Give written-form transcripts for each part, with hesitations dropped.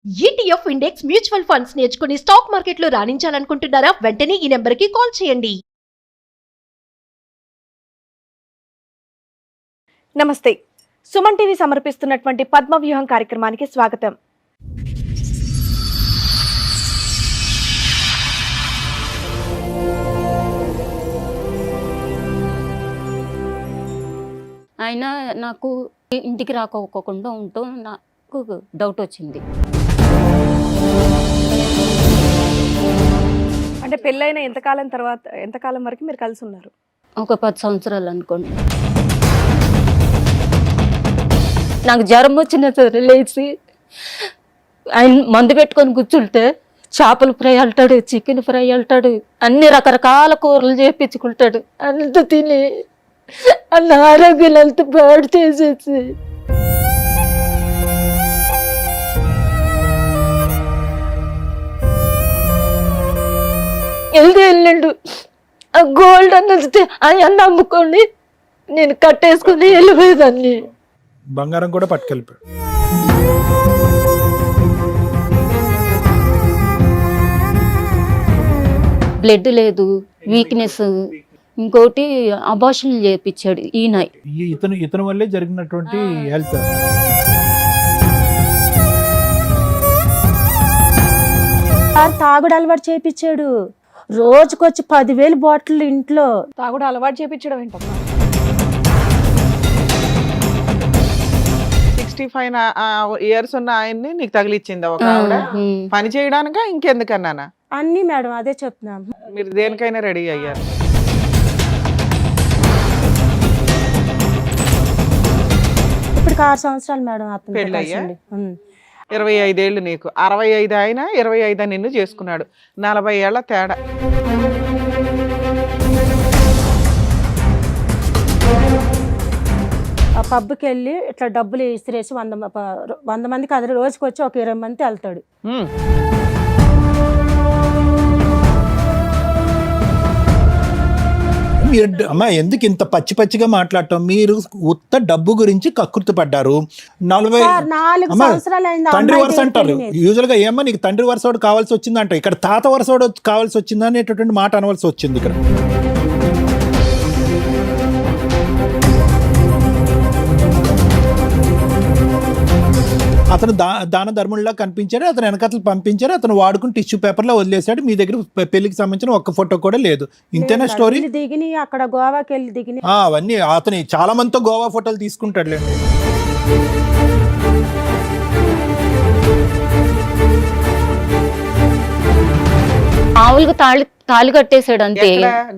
ETF index mutual funds నేర్చుకుని stock మార్కెట్లో రాణించాలనుకుంటున్నారా? వెంటనే ఈ నెంబర్కి కాల్ చేయండి. నమస్తే. సుమన్ టీవీ సమర్పిస్తున్నటువంటి పద్మవ్యూహం కార్యక్రమానికి స్వాగతం. ఆయన నాకు ఇంటికి రాకోకుండా ఉంటూ నాకు డౌట్ వచ్చింది. అంటే పెళ్ళైన ఎంతకాలం వరకు మీరు కలిసి ఉన్నారు? ఒక 10 సంవత్సరాలు అనుకోండి. నాకు జ్వరం వచ్చిన సరే లేచి ఆయన మందు పెట్టుకొని కూర్చుంటే చేపల ఫ్రై అంటాడు, చికెన్ ఫ్రై అంటాడు, అన్ని రకరకాల కూరలు చేపించుకుంటాడు. అంత తిని అన్న ఆరోగ్యం అంత పాడు చేసేసి వెళ్ళండు. ఆ గోల్డ్ అన్నది అన్న అమ్ముకొని నేను కట్టేసుకుని వెళ్ళిపోయేదాన్ని. బంగారం కూడా పట్టుకెళ్ళిపోయాడు. బ్లడ్ లేదు, వీక్నెస్, ఇంకోటి అబార్షన్ చేయించాడు ఈయన. ఇతను వల్లే జరిగినటువంటి హెల్త్. తాగుడు అలవాటు చేయించాడు. రోజుకొచ్చి 10,000 బాటిల్ ఇంట్లో. తాగుడు అలవాటు చేయించడం ఏంటమ్మా? 65 ఇయర్స్ ఉన్న ఆయన్ని నీకు తగిలిచ్చిందా ఒక ఆవిడ? పని చేయడానిక ఇంకెందుకన్నానా? అన్ని మేడం అదే చెప్తున్నాం. మీరు దేనికైనా రెడీ అయ్యారు. ఇప్పుడు 6 సంవత్సరాలు మేడం అతను పెళ్ళయ్యా? 25 ఏళ్ళు నీకు, 65 ఆయన, 25 నిన్ను చేసుకున్నాడు. 40 ఏళ్ల తేడా. ఆ పబ్కి వెళ్ళి ఇట్లా డబ్బులు ఇసిరేసి 100 మందికి అది రోజుకి వచ్చి ఒక 20 మంది వెళ్తాడు. మీరు అమ్మా ఎందుకు ఇంత పచ్చి పచ్చిగా మాట్లాడటం? మీరు ఉత్త డబ్బు గురించి కకృతి పడ్డారు. 4 సంవత్సరాలు అయింది. తండ్రి వరుస అంటారు యూజువల్ గా. ఏమో నీకు తండ్రి వరుసోడు కావాల్సి వచ్చింది అంట, ఇక్కడ తాత వరుసోడు కావాల్సి వచ్చింది అనేటటువంటి మాట అనవలసి వచ్చింది ఇక్కడ. అతను దాన ధర్మంలా కనిపించాడు, అతను వెనకతలు పంపించారు, అతను వాడుకుని టిష్యూ పేపర్లో వదిలేశాడు. మీ దగ్గర పెళ్లికి సంబంధించిన ఒక్క ఫోటో కూడా లేదు. ఇంతేనా స్టోరీ? దిగిని అక్కడ గోవాకి వెళ్ళి దిగిని అవన్నీ అతను చాలా మందితో గోవా ఫోటోలు తీసుకుంటాడులేండి. మామూలుగా తాళి కట్టేశాడు అంతే.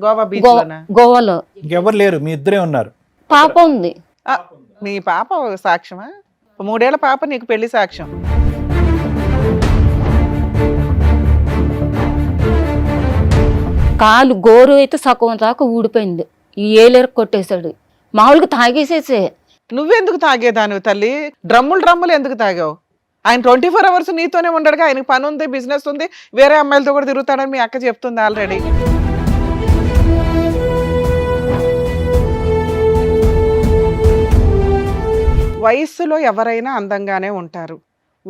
గోవా బీచ్ గోవాలో ఇంకెవరు లేరు, మీ ఇద్దరే ఉన్నారు. పాప ఉంది. మీ పాప సాక్ష్యమా? 3 ఏళ్ల పాప నీకు పెళ్లి సాక్ష్యం. కాలు గోరు అయితే సగం దాకా ఊడిపోయింది. ఈ ఏలేరు కొట్టేశాడు. మామూలుగా తాగేసేసే. నువ్వెందుకు తాగేదాను తల్లి? డ్రమ్ములు ఎందుకు తాగావు? ఆయన 24 అవర్స్ నీతోనే ఉండడుగా. ఆయనకు పని ఉంది, బిజినెస్ ఉంది, వేరే అమ్మాయిలతో కూడా తిరుగుతాడని మీ అక్క చెప్తుంది ఆల్రెడీ. వయస్సులో ఎవరైనా అందంగానే ఉంటారు.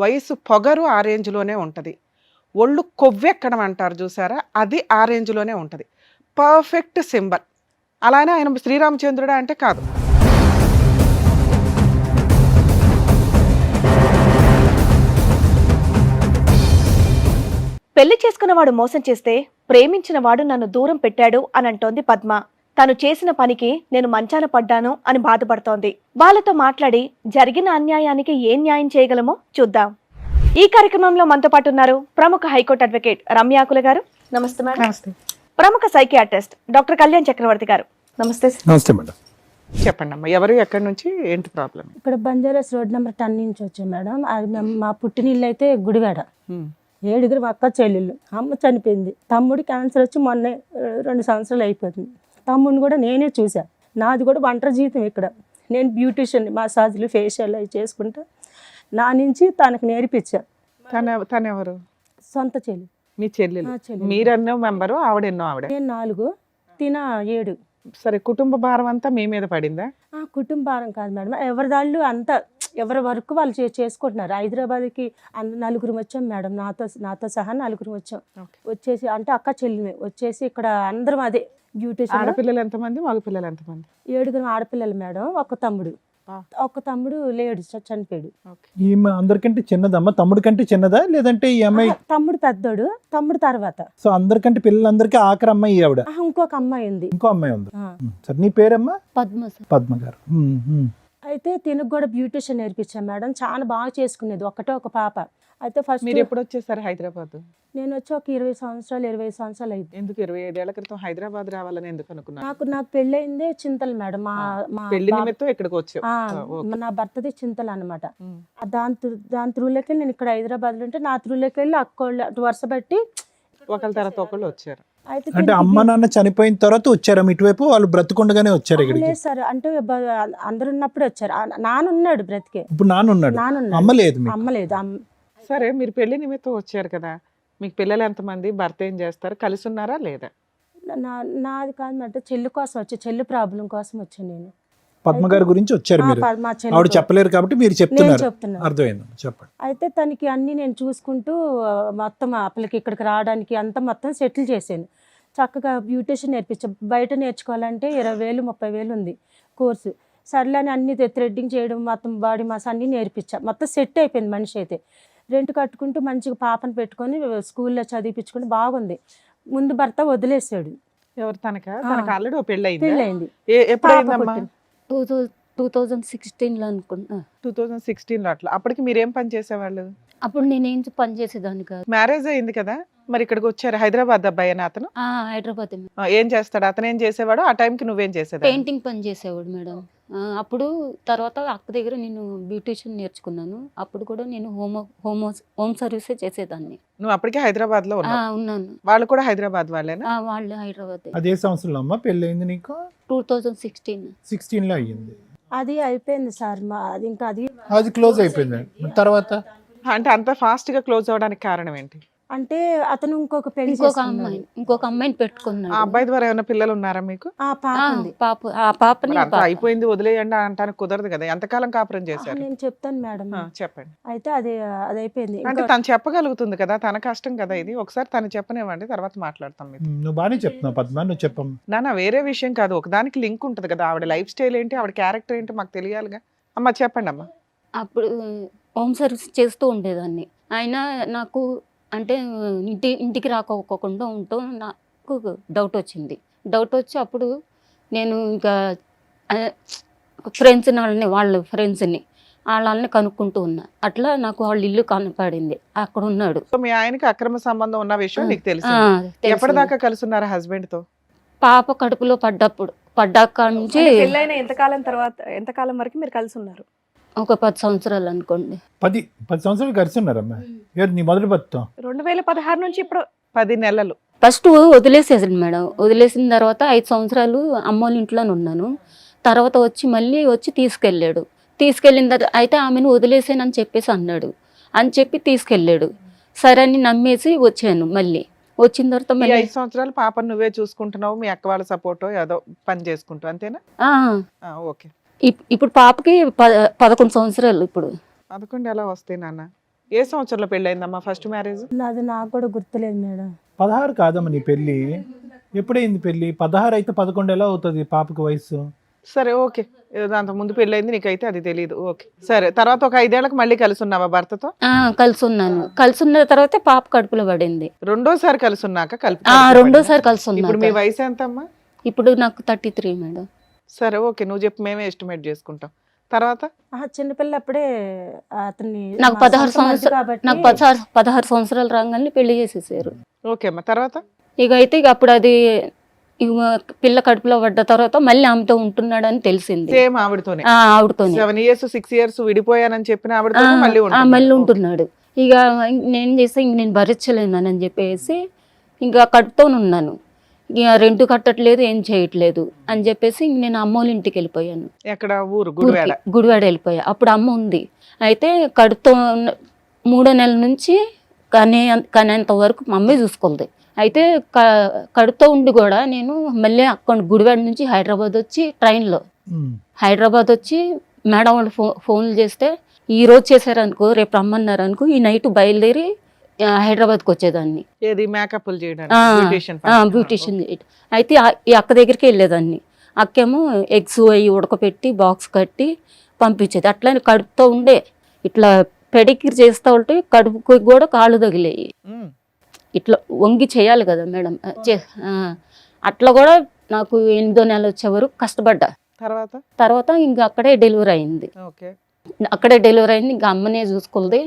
వయసు పొగరు ఆ రేంజ్లోనే ఉంటుంది. ఒళ్ళు కొవ్వెక్కడం అంటారు చూసారా, అది ఆ రేంజ్లోనే ఉంటుంది. Perfect symbol. అలానే ఆయన శ్రీరామచంద్రుడా అంటే కాదు. పెళ్లి చేసుకున్నవాడు మోసం చేస్తే ప్రేమించిన వాడు నన్ను దూరం పెట్టాడు అని అంటోంది పద్మ. తను చేసిన పనికి నేను మంచాన పడ్డాను అని బాధపడుతోంది. వాళ్ళతో మాట్లాడి జరిగిన అన్యాయానికి ఏం న్యాయం చేయగలమో చూద్దాం. ఈ కార్యక్రమంలో మనతో పాటు ఉన్నారు ప్రముఖ హైకోర్టు అడ్వకేట్ రమ్యాకుల గారు. నమస్తే మేడం. నమస్తే. ప్రముఖ సైకియాట్రిస్ట్ డాక్టర్ కళ్యాణ్ చక్రవర్తి గారు. నమస్తే. నమస్తే మేడం. చెప్పండి అమ్మా, ఎవరు, ఎక్కడి నుంచి, ఏంటి ప్రాబ్లం? ఇక్కడ బంజారాస్ రోడ్ నెంబర్ 10 నుంచి వచ్చాం మేడం. అది మా పుట్టినిల్లు అయితే గుడివాడ. 7 అక్క చెల్లెళ్ళు. అమ్మ చనిపోయింది. తమ్ముడు క్యాన్సర్ వచ్చి మొన్నే 2 సంవత్సరాలు అయిపోతుంది. తమ్ముడిని కూడా నేనే చూసా. నాది కూడా ఒంటరి జీవితం ఇక్కడ. నేను బ్యూటిషియన్, మసాజ్లు, ఫేషియల్ అవి చేసుకుంటా. నా నుంచి తనకు నేర్పించా. తనెవరు? సొంత చెల్లి. మీ చెల్లెలు. మీరెన్నో మెంబరు, ఆవిడెన్నో? ఆవిడ నేను 4, తిన 7. సరే, కుటుంబ భారం అంతా మీ మీద పడిందా? కుటుంబ భారం కాదు మేడం, ఎవరిదాళ్ళు అంతా ఎవరి వర్క్ వాళ్ళు చేసుకుంటున్నారు. హైదరాబాద్కి నలుగురు వచ్చాం మేడం, నాతో సహా నలుగురు వచ్చాం. Okay. వచ్చేసి అంటే అక్క చెల్లిమే వచ్చేసి ఇక్కడ అందరం అదే బ్యూటిషియన్. ఆడపిల్లలు ఎంతమంది, మగ పిల్లలు ఎంతమంది? 7 ఆడపిల్లలు మేడం, ఒక తమ్ముడు. ఆ. ఒక తమ్ముడు లేడు, చనిపోయాడు. ఈమె అందరికంటే చిన్నదమ్మా, తమ్ముడు కంటే చిన్నదా లేదంటే ఈ అమ్మాయి? తమ్ముడు పెద్దోడు, తమ్ముడు తర్వాత సో అందరికంటే పిల్లలందరికీ ఆఖరి అమ్మాయి ఆవిడ. ఇంకొక అమ్మాయి ఉంది. ఇంకో అమ్మాయి ఉంది. ఆ. సరే, నీ పేరమ్మా? పద్మ సార్. పద్మ గారు. అయితే తినకు కూడా బ్యూటిషియన్ నేర్పించాను మేడం, చాలా బాగా చేసుకునేది. ఒక పాప. అయితే ఫస్ట్ మీరు ఎప్పుడు వచ్చేసారు హైదరాబాద్? నేను వచ్చి ఒక 20 సంవత్సరాలు అయింది. ఎందుకు 25 ఏళ్ల క్రితం హైదరాబాద్ రావాలని ఎందుకు అనుకున్నారు? నాకు పెళ్ళయిందే చింతలు మేడం. మా పెళ్లి బాబు- నిమిత్తం ఇక్కడికి వచ్చావు. ఓకే. నా భర్తది చింతలు అనమాట. ఉమ్. దాని త్రూలోకి వెళ్ళి నేను ఇక్కడ హైదరాబాద్ లో ఉంటే, నా త్రూలోకి వెళ్ళి అక్కోళ్ళు అటు వరుస పెట్టి ఒకళ్ళ తర్వాత ఒకళ్ళు వచ్చారు. అయితే అంటే అమ్మ నాన్న చనిపోయిన తర్వాత వచ్చారా ఇటువైపు? వాళ్ళు బ్రతుకుండగానే వచ్చారు ఇక్కడికి? లేదు సార్, అంటే అందరు ఉన్నప్పుడే వచ్చారు. నాన్న ఉన్నాడు బ్రతికే. ఇప్పుడు నాన్న ఉన్నాడు, అమ్మ లేదు మీకు? అమ్మ లేదు. సరే, మీరు పెళ్లి నిమిత్తం వచ్చారు కదా, మీకు పిల్లలు ఎంతమంది, భర్త ఏం చేస్తారు, కలిసి ఉన్నారా లేదా? నాది కాదు మేడం, చెల్లి కోసం వచ్చి, చెల్లి ప్రాబ్లం కోసం వచ్చాను నేను. పద్మ గారి గురించి వచ్చారు మీరు? మా చెల్లి ఆవిడ చెప్పలేరు కాబట్టి మీరు నేను చెప్తున్నారు. చెప్తున్నాను. అర్థమైంది, చెప్పండి. అయితే తనకి అన్ని నేను చూసుకుంటూ మొత్తం అప్పలకి ఇక్కడికి రావడానికి అంతా మొత్తం సెటిల్ చేశాను. చక్కగా బ్యూటిషియన్ నేర్పించా. బయట నేర్చుకోవాలంటే 20,000 30,000 ఉంది కోర్సు. సర్లే అని అన్ని థ్రెడ్డింగ్ చేయడం, మొత్తం బాడీ మాస్ అన్నీ నేర్పించా. మొత్తం సెట్ అయిపోయింది మనిషి అయితే. రెంట్ కట్టుకుంటూ మంచిగా పాపను పెట్టుకొని స్కూల్లో చదివించుకుని బాగుంది. ముందు భర్త వదిలేసాడు. ఎవరు? తనకు ఆల్రెడీ పెళ్లి అయింది. పెళ్ళయింది. ఎప్పుడైందమ్మా? 2016లో అనుకుంటా. 2016లో అట్లా. అప్పటికి మీరేం పని చేసేవాళ్ళు? అప్పుడు నేనేం పని చేసేదాన్ని కాదు. మ్యారేజ్ అయింది కదా, మరి ఇక్కడికి వచ్చారు. హైదరాబాద్ అబ్బాయి అని అతను హైదరాబాద్ ఏం చేస్తాడు? అతను ఏం చేసేవాడు? ఆ టైంకి నువ్వేం చేసేదాన్ని? పెయింటింగ్ పని చేసేవాడు మేడం. అప్పుడు తర్వాత అక్క దగ్గర నేను బ్యూటిషియన్ నేర్చుకున్నాను. అప్పుడు కూడా నేను హోమ్ సర్వీసే చేసేదాన్ని. నువ్వు అప్పటికే హైదరాబాద్ లో ఉన్నాను. వాళ్ళు కూడా హైదరాబాద్ వాళ్ళేనా? వాళ్ళు హైదరాబాద్. అదే సంవత్సరంలో అమ్మా పెళ్ళి అయింది నీకు? 2016. 16 లో అయ్యింది. అది అయిపోయింది సార్. అది ఇంకా అది క్లోజ్ అయిపోయింది. తర్వాత అంటే అంత ఫాస్ట్ గా క్లోజ్ అవడానికి కారణం ఏంటి? అంటే అతను ఇంకొక అమ్మాయిని పెట్టుకున్నాడు. ఆ అబ్బాయి ద్వారా ఏమైనా పిల్లలు ఉన్నారా మీకు? ఆ పాప ఉంది. పాపని మరి అంతా అయిపోయింది వదిలేయండి అంటానికి కుదరదు కదా. ఎంతకాలం కాపురం చేశారు? నేను చెప్తాను మేడం. చెప్పండి. అయితే అది అయిపోయింది. అంటే తను చెప్పగలుగుతుంది కదా, తన కష్టం కదా ఇది. ఒకసారి తను చెప్పనివ్వండి, తర్వాత మాట్లాడతాం మీరు. నువ్వు బాగానే చెప్తున్నావు పద్మ, నువ్వు చెప్పమ్మా. నాన్న వేరే విషయం కాదు, ఒకదానికి లింక్ ఉంటుంది కదా. ఆవిడ లైఫ్ స్టైల్ ఏంటి, ఆవిడ క్యారెక్టర్ ఏంటి మాకు తెలియాలిగా. అమ్మ చెప్పండి అమ్మా. అప్పుడు హోమ్ సర్వీస్ చేస్తూ ఉండేదాన్ని. ఆయన నాకు అంటే ఇంటికి రాకోకుండా ఉంటూ నాకు డౌట్ వచ్చి అప్పుడు నేను ఇంకా వాళ్ళ ఫ్రెండ్స్ని వాళ్ళని కనుక్కుంటూ ఉన్నా. అట్లా నాకు వాళ్ళ ఇల్లు కనపడింది, అక్కడ ఉన్నాడు. సో మీ ఆయనకి అక్రమ సంబంధం ఉన్న విషయం నీకు తెలుసు. ఎప్పటిదాకా కలిసి ఉన్నారా హస్బెండ్ తో? పాప కడుపులో పడ్డాక నుంచి పెళ్ళైన ఎంతకాలం వరకు మీరు కలిసి ఉన్నారు? ఒక 10 సంవత్సరాలు అనుకోండి. 10 సంవత్సరాలు కలిసి ఉన్నారమ్మా. నీ మొదటి భర్త 2016 నుంచి ఇప్పుడు 10 నెలలు. ఫస్ట్ వదిలేసేసాను మేడం. వదిలేసిన తర్వాత 5 సంవత్సరాలు అమ్మోళ్ళ ఇంట్లోనే ఉన్నాను. తర్వాత మళ్ళీ తీసుకెళ్ళిన తర్వాత అయితే ఆమెను వదిలేసానని చెప్పేసి అన్నాడు. అని చెప్పి తీసుకెళ్ళాడు. సరే అని నమ్మేసి వచ్చాను. మళ్ళీ వచ్చిన తర్వాత 5 సంవత్సరాలు పాప నువ్వే చూసుకుంటున్నావు, మీ అక్క వాళ్ళ సపోర్ట్ ఏదో పని చేసుకుంటావు అంతేనా? ఓకే. ఇప్పుడు పాపకి 11 సంవత్సరాలు. ఇప్పుడు 11 ఎలా వస్తాయి నాన్న? ఏ సంవత్సరంలో పెళ్ళయిందమ్మా ఫస్ట్ మ్యారేజ్? అది నాకు కూడా గుర్తులేదు మేడం. 16 కాదమ్మా నీ పెళ్ళి. ఎప్పుడైంది పెళ్ళి? 16 అయితే 11 ఎలా అవుతుంది పాపకి వయసు? సరే ఓకే, దాంతో ముందు పెళ్ళయింది నీకైతే అది తెలియదు. ఓకే సరే, తర్వాత ఒక 5 ఏళ్ళకి మళ్ళీ కలిసి ఉన్నావా భర్తతో? కలిసి ఉన్నాను. కలిసి ఉన్న తర్వాత పాప కడుపులో పడింది. రెండోసారి కలిసి ఉన్నాక రెండోసారి కలిసి ఉన్నాను. ఇప్పుడు మీ వయసు ఎంత అమ్మా? ఇప్పుడు నాకు 33 మేడం. సరే ఓకే, నువ్వు చెప్పు, మేమే ఎస్టిమేట్ చేసుకుంటాం. తర్వాత చిన్నపిల్లప్పుడే అతన్ని నాకు 16 సంవత్సరాలు రాగానే పెళ్లి చేసేసారు. ఓకే అమ్మా, తర్వాత అయితే అప్పుడు అది పిల్ల కడుపులో పడ్డ తర్వాత మళ్ళీ ఆమెతో ఉంటున్నాడని తెలిసింది. సేమ్ ఆవిడతోనే 7 years 6 years విడిపోయానని చెప్పిన ఆవిడతోనే మళ్ళీ ఉంటున్నాడు. ఇక నేను చేస్తే ఇంక నేను భరించలేను అని చెప్పేసి ఇంకా కడుపుతో ఉన్నాను. ఇక రెంట్ కట్టట్లేదు, ఏం చేయట్లేదు అని చెప్పేసి ఇంక నేను అమ్మోళ్ళ ఇంటికి వెళ్ళిపోయాను. ఎక్కడ? ఊరు గుడివాడ వెళ్ళిపోయా. అప్పుడు అమ్మ ఉంది. అయితే కడుపుతో 3వ నెల నుంచి కనేంత వరకు మా అమ్మే చూసుకోలేదు. అయితే కడుపుతో ఉండి కూడా నేను మళ్ళీ అక్కడ గుడివాడ నుంచి హైదరాబాద్ వచ్చి ట్రైన్లో హైదరాబాద్ వచ్చి మేడం వాళ్ళు ఫోన్లు చేస్తే ఈ రోజు చేశారనుకో, రేపు రమ్మన్నారనుకో, ఈ నైట్ బయలుదేరి హైదరాబాద్కి వచ్చేదాన్ని. ఏది మేకప్లు చేయడానికి ఆ, బ్యూటిషియన్ బ్యూటిషియన్ అయితే ఈ అక్క దగ్గరికి వెళ్ళేదాన్ని. అక్కేమో ఎగ్స్ అవి ఉడకపెట్టి బాక్స్ కట్టి పంపించేది. అట్లనే కడుపుతో ఉండే ఇట్లా పెడిక్యూర్ చేస్తూ ఉంటే కడుపుకి కూడా కాళ్ళు తగిలేయి. ఇట్లా వంగి చేయాలి కదా మేడం. అట్లా కూడా నాకు 8వ నెల వచ్చే వరకు కష్టపడ్డా. తర్వాత ఇంకా అక్కడే డెలివరీ అయింది. అక్కడే డెలివరీ అయింది, ఇంకా అమ్మనే చూసుకుంది.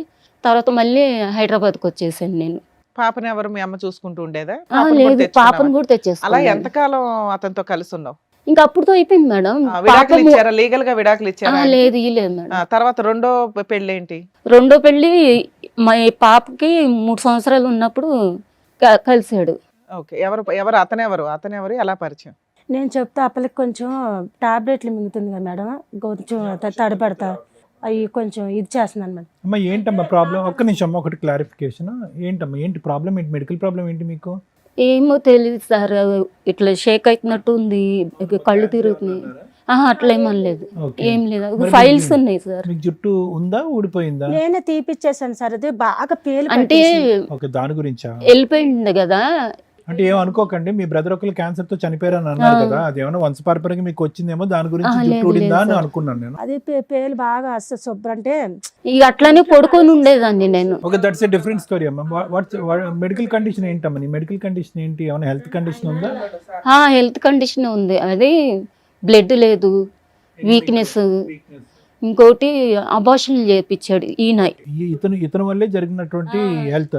తర్వాత మళ్ళీ హైదరాబాద్కి వచ్చేసాను నేను. పాపని ఎవరు మీ అమ్మ చూసుకుంటూ ఉండేదా? లేదు, పాపను కూడా అలా తెచ్చేసుకున్నాను. ఎంతకాలం అతనితో కలిసి ఉన్నావు? ఇంకా అప్పుడుతో అయిపోయింది మేడం. విడాకులు ఇచ్చారా? లీగల్ గా విడాకులు ఇచ్చారా? లేదు ఇలేదు మేడం. తర్వాత రెండో పెళ్లి ఏంటి? రెండో పెళ్లి మా పాపకి 3 సంవత్సరాలు ఉన్నప్పుడు కలిసాడు. ఓకే. ఎవరు అతనెవరు ఎలా పరిచయం? నేను చెప్తే అప్పలకి కొంచెం టాబ్లెట్లు మింగుతుంది కదా మేడం, కొంచెం తడబడతా అవి కొంచెం ఇది చేస్తున్నాను మేడం. అమ్మా ఏంటమ్మా ప్రాబ్లం? ఒక్క నిమిషం, ఒకటి క్లారిఫికేషన్. ఏంటమ్మా ఏంటి ప్రాబ్లం? ఏంటి మెడికల్ ప్రాబ్లం ఏంటి మీకు? ఏమో తెలియదు సార్, ఇట్లా షేక్ అవుతున్నట్టు ఉంది, కళ్ళు తిరుగుతున్నాయి. అట్లేమనలేదు, ఏం లేదు. ఫైల్స్ ఉన్నాయి సార్. మీకు జుట్టు ఉందా, ఊడిపోయిందా? నేనే తీపిచ్చేసాను సార్, అది బాగా పేలు అంటే ఓకే, దాని గురించా? వెళ్ళిపోయింది కదా. అంటే ఏం అనుకోకండి, మీ బ్రదర్ ఒకరు క్యాన్సర్ తో చనిపోయారని అన్నారు కదా, అదేమన్నా వంశపారపర్యంగా మీకు వచ్చిందేమో, దాని గురించి జుట్టు ఊడిందా అని అనుకున్నాను నేను. అది పేలు బాగా వస్తుంది శుభ్ర అంటే ఇక అట్లానే పడుకొని ఉండేదాన్ని నేను. Okay, that's a different story అమ్మా. మెడికల్ కండిషన్ ఏంటమ్మా? నీ మెడికల్ కండిషన్ ఏంటి? ఏమైనా హెల్త్ కండిషన్ ఉందా? హెల్త్ కండిషన్ ఉంది, అది బ్లడ్ లేదు, వీక్నెస్, ఇంకోటి అబార్షన్ చేయించాడు ఈయన. ఇతను వల్లే జరిగినటువంటి హెల్త్.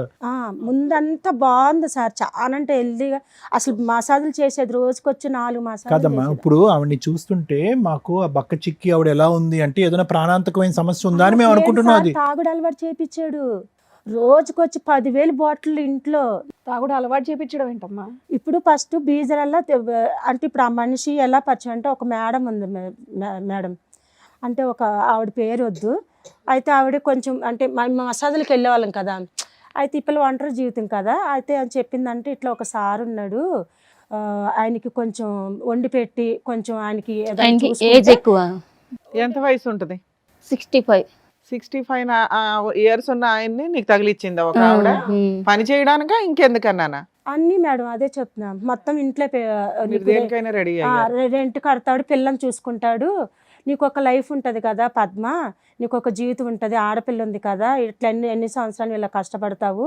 ముందంతా బాగుంది సార్, చాలా అంటే హెల్దీగా. అసలు మసాజులు చేసేది రోజుకొచ్చి 4 మసాజులు. కాదమ్మా, ఇప్పుడు ఆవిడని చూస్తుంటే మాకు ఆ బక్క చిక్కి ఆవిడ ఎలా ఉంది అంటే ఏదైనా ప్రాణాంతకమైన సమస్య ఉందా అని మేము అనుకుంటున్నాం. అది తాగుడు అలవాటు చేయించాడు, రోజుకొచ్చి 10,000 బాటిల్ ఇంట్లో తాగుడు అలవాటు చేయించడం ఏంటమ్మా? ఇప్పుడు ఫస్ట్ బీజరల్లా అంటే ఇప్పుడు ఆ మనిషి ఎలా పరిచయం అంటే, ఒక మేడం ఉంది మేడం, అంటే ఒక ఆవిడ పేరు వద్దు, అయితే ఆవిడ కొంచెం అంటే మసాజులకు వెళ్ళేవాళ్ళం కదా, అయితే ఇప్పుడు ఒంటరి జీవితం కదా, అయితే అని చెప్పిందంటే ఇట్లా ఒక సార్ ఉన్నాడు, ఆయనకి కొంచెం వండి పెట్టి కొంచెం ఆయనకి ఏజ్ ఎక్కువ. ఎంత వయసు ఉంటుంది? 65. 65 ఇయర్స్ ఉన్న ఆయన్ని నీకు తగిలిచ్చిందా ఒక ఆవిడ? పని చేయడానికా ఇంకెందుకన్నానా? అన్ని మేడం అదే చెప్తున్నా, మొత్తం ఇంట్లో దేనికైనా రెడీ రెంట్ కడతాడు, పిల్లని చూసుకుంటాడు, నీకు ఒక లైఫ్ ఉంటుంది కదా పద్మ, నీకు ఒక జీవితం ఉంటుంది, ఆడపిల్ల ఉంది కదా, ఇట్లా ఎన్ని సంవత్సరాలు ఇలా కష్టపడతావు,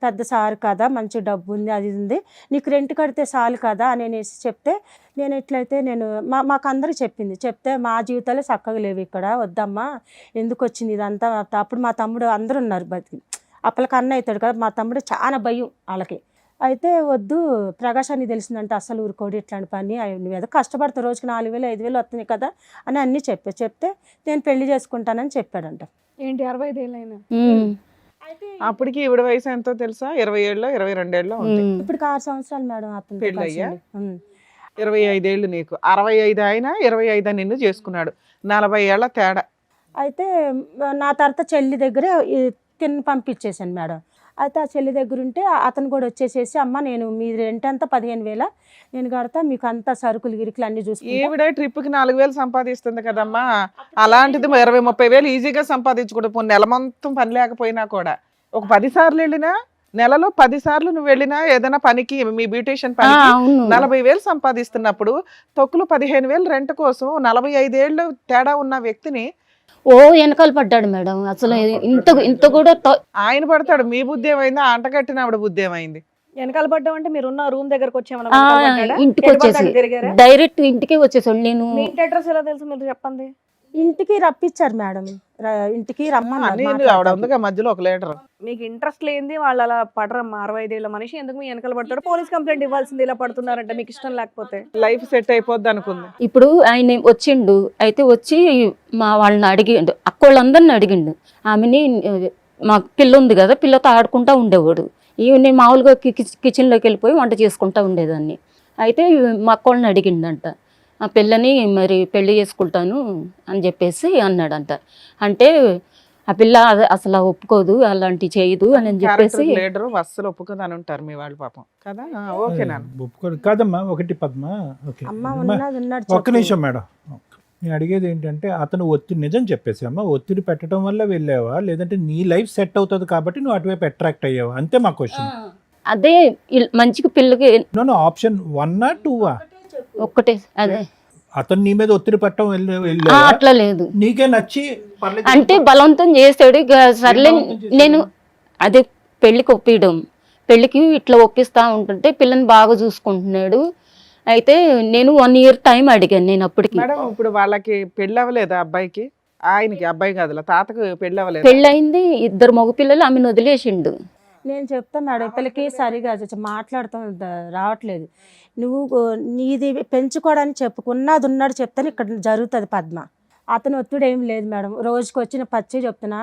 పెద్ద సారు కదా, మంచి డబ్బు ఉంది, అది ఉంది, నీకు రెంట్ కడితే చాలు కదా అని చెప్తే, నేను ఎట్లయితే నేను మాకు అందరూ చెప్తే మా జీవితాలే చక్కగా లేవు ఇక్కడ, వద్దమ్మా ఎందుకు వచ్చింది ఇదంతా. అప్పుడు మా తమ్ముడు అందరూ ఉన్నారు బతికి, అప్పలకి అన్న అవుతాడు కదా, మా తమ్ముడు చాలా భయం వాళ్ళకి. అయితే వద్దు ప్రకాష్ అని తెలిసిందంటే అస్సలు ఊరుకోడు ఇట్లాంటి పని, నువ్వు ఏదో కష్టపడతావు, రోజుకి 4,000 5,000 వస్తున్నాయి కదా అని అన్నీ చెప్తే నేను పెళ్లి చేసుకుంటానని చెప్పాడంట. ఏంటి 65 ఏళ్ళైనా? అప్పటికి ఈవిడ వయసు ఎంతో తెలుసా? 27 22 ఇప్పుడు 6 సంవత్సరాలు మేడం అతను పెళ్ళయ్యా. 25 ఏళ్ళు నీకు, 65 ఆయన 25 నిన్ను చేసుకున్నాడు, 40 ఏళ్ల తేడా. అయితే నా తర్వాత చెల్లి దగ్గర తిని పంపించేసాను మేడం. అయితే ఆ చెల్లి దగ్గర ఉంటే అతను కూడా వచ్చేసేసి, అమ్మ నేను మీ రెంట్ అంతా 15,000 నేను కడతా, మీకు అంతా సరుకులు గిరుకులు అన్ని చూసుకుంటా. ఈవిడ ట్రిప్కి 4,000 సంపాదిస్తుంది కదమ్మా, అలాంటిది 20-30,000 ఈజీగా సంపాదించుకుంటూ నెల మొత్తం పని లేకపోయినా కూడా ఒక 10 సార్లు వెళ్ళినా, నెలలో 10 సార్లు నువ్వు వెళ్ళినా ఏదైనా పనికి, మీ బ్యూటిషియన్ పనికి 40,000 సంపాదిస్తున్నప్పుడు తొక్కులు 15,000 రెంట్ కోసం 45 ఏళ్ళు తేడా ఉన్న వ్యక్తిని వెనకాల పడ్డాడు మేడం. అసలు ఇంత కూడా ఆయన పడతాడు. మీ బుద్ధి ఏమైంది? అంట కట్టిన ఆవిడ బుద్ధి ఏమైంది? వెనకాల పడ్డాం అంటే మీరున్న రూమ్ దగ్గరకు వచ్చామన్నా ఇంటికి వచ్చేసి డైరెక్ట్ ఇంటికి వచ్చేసాడు. నేను మీ ఇంటి అడ్రస్ ఎలా తెలుసు మీరు చెప్పండి? ఇంటికి రప్పించారు మేడం, ఇంటికి రమ్మని ఆవిడ ఉందిగా మధ్యలో ఒక లీటర్. మీకు ఇంట్రెస్ట్ లేనిది వాళ్ళు అలా పడరమ్మా. 65 ఏళ్ళ మనిషి ఎందుకు మీ వెనకాల పడతాడు? పోలీస్ కంప్లైంట్ ఇవ్వాల్సింది, ఇలా పడుతున్నారంటే మీకు ఇష్టం లేకపోతే. లైఫ్ సెట్ అయిపోద్ది అనుకుంది. ఇప్పుడు ఆయన వచ్చిండు, అయితే వచ్చి మా వాళ్ళని అడిగిండు, అక్కోళ్ళందరిని అడిగిండు. ఆమెని మా పిల్ల ఉంది కదా, పిల్లతో ఆడుకుంటా ఉండేవాడు. నేను మామూలుగా కిచెన్లోకి వెళ్ళిపోయి వంట చేసుకుంటా ఉండేదాన్ని. అయితే మా అక్కోళ్ళని అడిగిండంట, ఆ పిల్లని మరి పెళ్లి చేసుకుంటాను అని చెప్పేసి అన్నాడంట. అంటే ఆ పిల్ల అసలు ఒప్పుకోదు, అలాంటి చేయదు అని చెప్పేసి అస్సలు ఒప్పుకోదు అని ఉంటారు మీ వాళ్ళు పాపం కదా. ఓకేనా? ఒప్పుకోదు కాదమ్మా. ఒకటి పద్మ, ఒక్క నిమిషం మేడం, నేను అడిగేది ఏంటంటే అతను ఒత్తిడి నిజం చెప్పేసి అమ్మ, ఒత్తిడి పెట్టడం వల్ల వెళ్ళావా లేదంటే నీ లైఫ్ సెట్ అవుతుంది కాబట్టి నువ్వు అటువైపు అట్రాక్ట్ అయ్యావా? అంతే మా క్వశ్చన్. అదే మంచిగా పిల్లకి ఆప్షన్ 1 2 ఒక్కటే అదే. అతను నీ మీద ఒత్తిడి పెట్టడం అట్లా లేదు, నీకే నచ్చి పర్లేదు అంటే బలవంతం చేసాడు. ఇక సర్లే నేను అదే పెళ్లికి ఒప్పియడం, పెళ్లికి ఇట్లా ఒప్పిస్తా ఉంటుంటే పిల్లని బాగా చూసుకుంటున్నాడు. అయితే నేను 1 year టైం అడిగాను నేను అప్పటికి. మేడం ఇప్పుడు వాళ్ళకి పెళ్ళి అవ్వలేదా అబ్బాయికి? ఆయనకి అబ్బాయి కాదులా తాతకు పెళ్ళి అవ్వలేదు. పెళ్ళయింది, 2 మగపిల్లలు, ఆమెను వదిలేసిండు. నేను చెప్తాను మేడం, పిల్లకి సరిగా మాట్లాడతాం రావట్లేదు. నువ్వు నీది పెంచుకోవడానికి చెప్పుకున్నది ఉన్నాడు చెప్తాను, ఇక్కడ జరుగుతుంది పద్మ. అతను ఒత్తిడి ఏం లేదు మేడం. రోజుకి వచ్చిన పచ్చి చెప్తున్నా,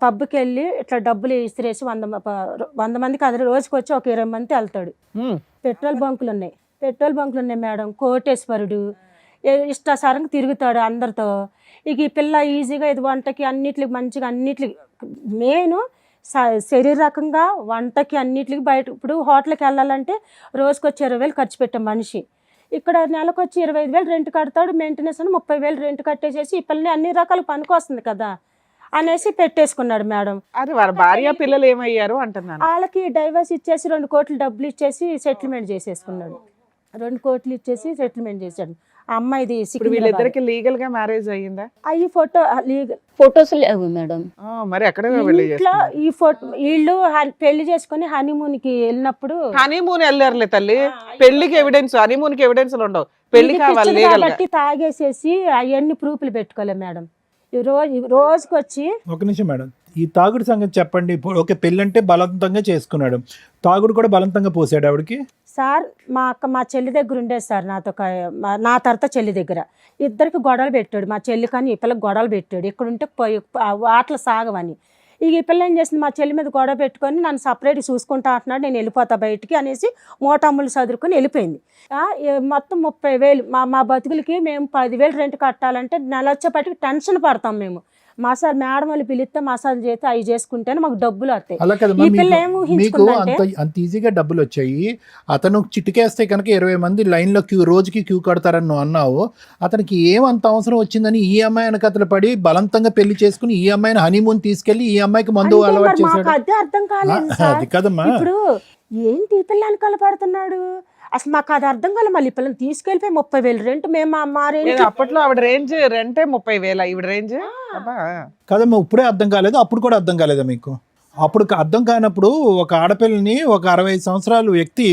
పబ్కి వెళ్ళి ఇట్లా డబ్బులు ఇసిరేసి 100 మందికి అది రోజుకి వచ్చి ఒక 20 మంది వెళ్తాడు. పెట్రోల్ బంకులు ఉన్నాయి మేడం. కోటేశ్వరుడు ఇష్టాసారంగా తిరుగుతాడు అందరితో. ఇక ఈ పిల్ల ఈజీగా ఇది వంటకి అన్నిటికి మంచిగా అన్నిటికి మెయిన్ శరీరకంగా వంటకి అన్నిటికి బయట. ఇప్పుడు హోటల్కి వెళ్ళాలంటే రోజుకి వచ్చి 20,000 ఖర్చు పెట్టాం మనిషి. ఇక్కడ నెలకు వచ్చి 25,000 రెంట్ కడతాడు, మెయింటెనెన్స్ అని 30,000 రెంట్ కట్టేసేసి ఈ పిల్లని అన్ని రకాల పనికి వస్తుంది కదా అనేసి పెట్టేసుకున్నాడు మేడం. అది వాళ్ళ భార్య పిల్లలు ఏమయ్యారు అంటున్నాను. వాళ్ళకి డైవర్స్ ఇచ్చేసి 2 కోట్లు డబ్బులు ఇచ్చేసి సెటిల్మెంట్ చేసేసుకున్నాడు. 2 కోట్లు ఇచ్చేసి సెటిల్మెంట్ చేశాడు. ఆ అమ్మాయిది ఇప్పుడు వీళ్ళిద్దరికి లీగల్ గా మ్యారేజ్ అయ్యిందా? అయ్యి ఫొటోస్ లేవు మేడం. మరి ఎక్కడ ఇంట్లో ఈ ఫోటో వీళ్ళు పెళ్లి చేసుకుని హనీమూన్ కి వెళ్ళినప్పుడు. హనీమూన్ వెళ్ళారులే తల్లి, పెళ్లికి ఎవిడెన్స్, హనీమూన్ కి ఎవిడెన్స్ ఉండవు, పెళ్లి కావాలి లీగల్ గా. తాగేసేసి అవన్నీ ప్రూఫ్లు పెట్టుకోలే మేడం. రోజుకి వచ్చి ఒక నిమిషం మేడం, ఈ తాగుడు సంగతి చెప్పండి. ఇప్పుడు ఓకే, పెళ్ళంటే బలవంతంగా చేసుకున్నాడు, తాగుడు కూడా బలవంతంగా పోసాడు ఆవిడకి. సార్ మా చెల్లి దగ్గర ఉండేది సార్, నా తర్వాత చెల్లి దగ్గర ఇద్దరికి గొడవలు పెట్టాడు. మా చెల్లి కానీ ఈ పిల్లకి గొడవలు పెట్టాడు. ఇక్కడ ఉంటే ఆటలు సాగవని. ఇక ఈ పిల్ల ఏం చేసింది, మా చెల్లి మీద గొడవ పెట్టుకొని నన్ను సపరేట్ చూసుకుంటా అంటున్నాడు, నేను వెళ్ళిపోతా బయటికి అనేసి మోటమ్ములు చదువుకొని వెళ్ళిపోయింది. మొత్తం 30,000 మా బతుకులకి మేము 10,000 రెంట్ కట్టాలంటే నెల వచ్చేపటికి టెన్షన్ పడతాం మేము. మసాజ్ మేడం వాళ్ళు పిలిస్తే మసాజ్ చేస్తే అవి చేసుకుంటేనే మాకు డబ్బులు వస్తాయి. అలా కదా ఈ పిల్ల ఏం మీకు ఊహించుకుందంటే అంత ఈజీగా డబ్బులు వచ్చాయి. అతను చిటికేస్తే కనుక 20 మంది లైన్ లో రోజుకి క్యూ కడతారని నువ్వు అన్నావు. అతనికి ఏమంత అవసరం వచ్చిందని ఈ అమ్మాయి వెనకతలు పడి బలవంతంగా పెళ్లి చేసుకుని ఈ అమ్మాయిని హనీమూన్ తీసుకెళ్లి ఈ అమ్మాయికి మందు అంటే అలవాటు మరి మాకు చేశాడు. అదే అర్థం కాలేదు సార్. అది కదమ్మా. ఇప్పుడు ఏంటి ఈ పిల్ల వెనకాల పడుతున్నాడు అసలు మాకు అది అర్థం కాలేదు. మళ్ళీ పిల్లలు తీసుకెళ్ళిపోయి 30,000 రెంట్. మేము మా రేంజ్ అప్పట్లో ఆవిడ రేంజ్ రెంటే 30,000, ఈవిడ రేంజ్ కదమ్మా, ఇప్పుడే అర్థం కాలేదు, అప్పుడు కూడా అర్థం కాలేదా మీకు? అప్పుడు అర్థం కానప్పుడు ఒక ఆడపిల్లని ఒక 65 సంవత్సరాల వ్యక్తి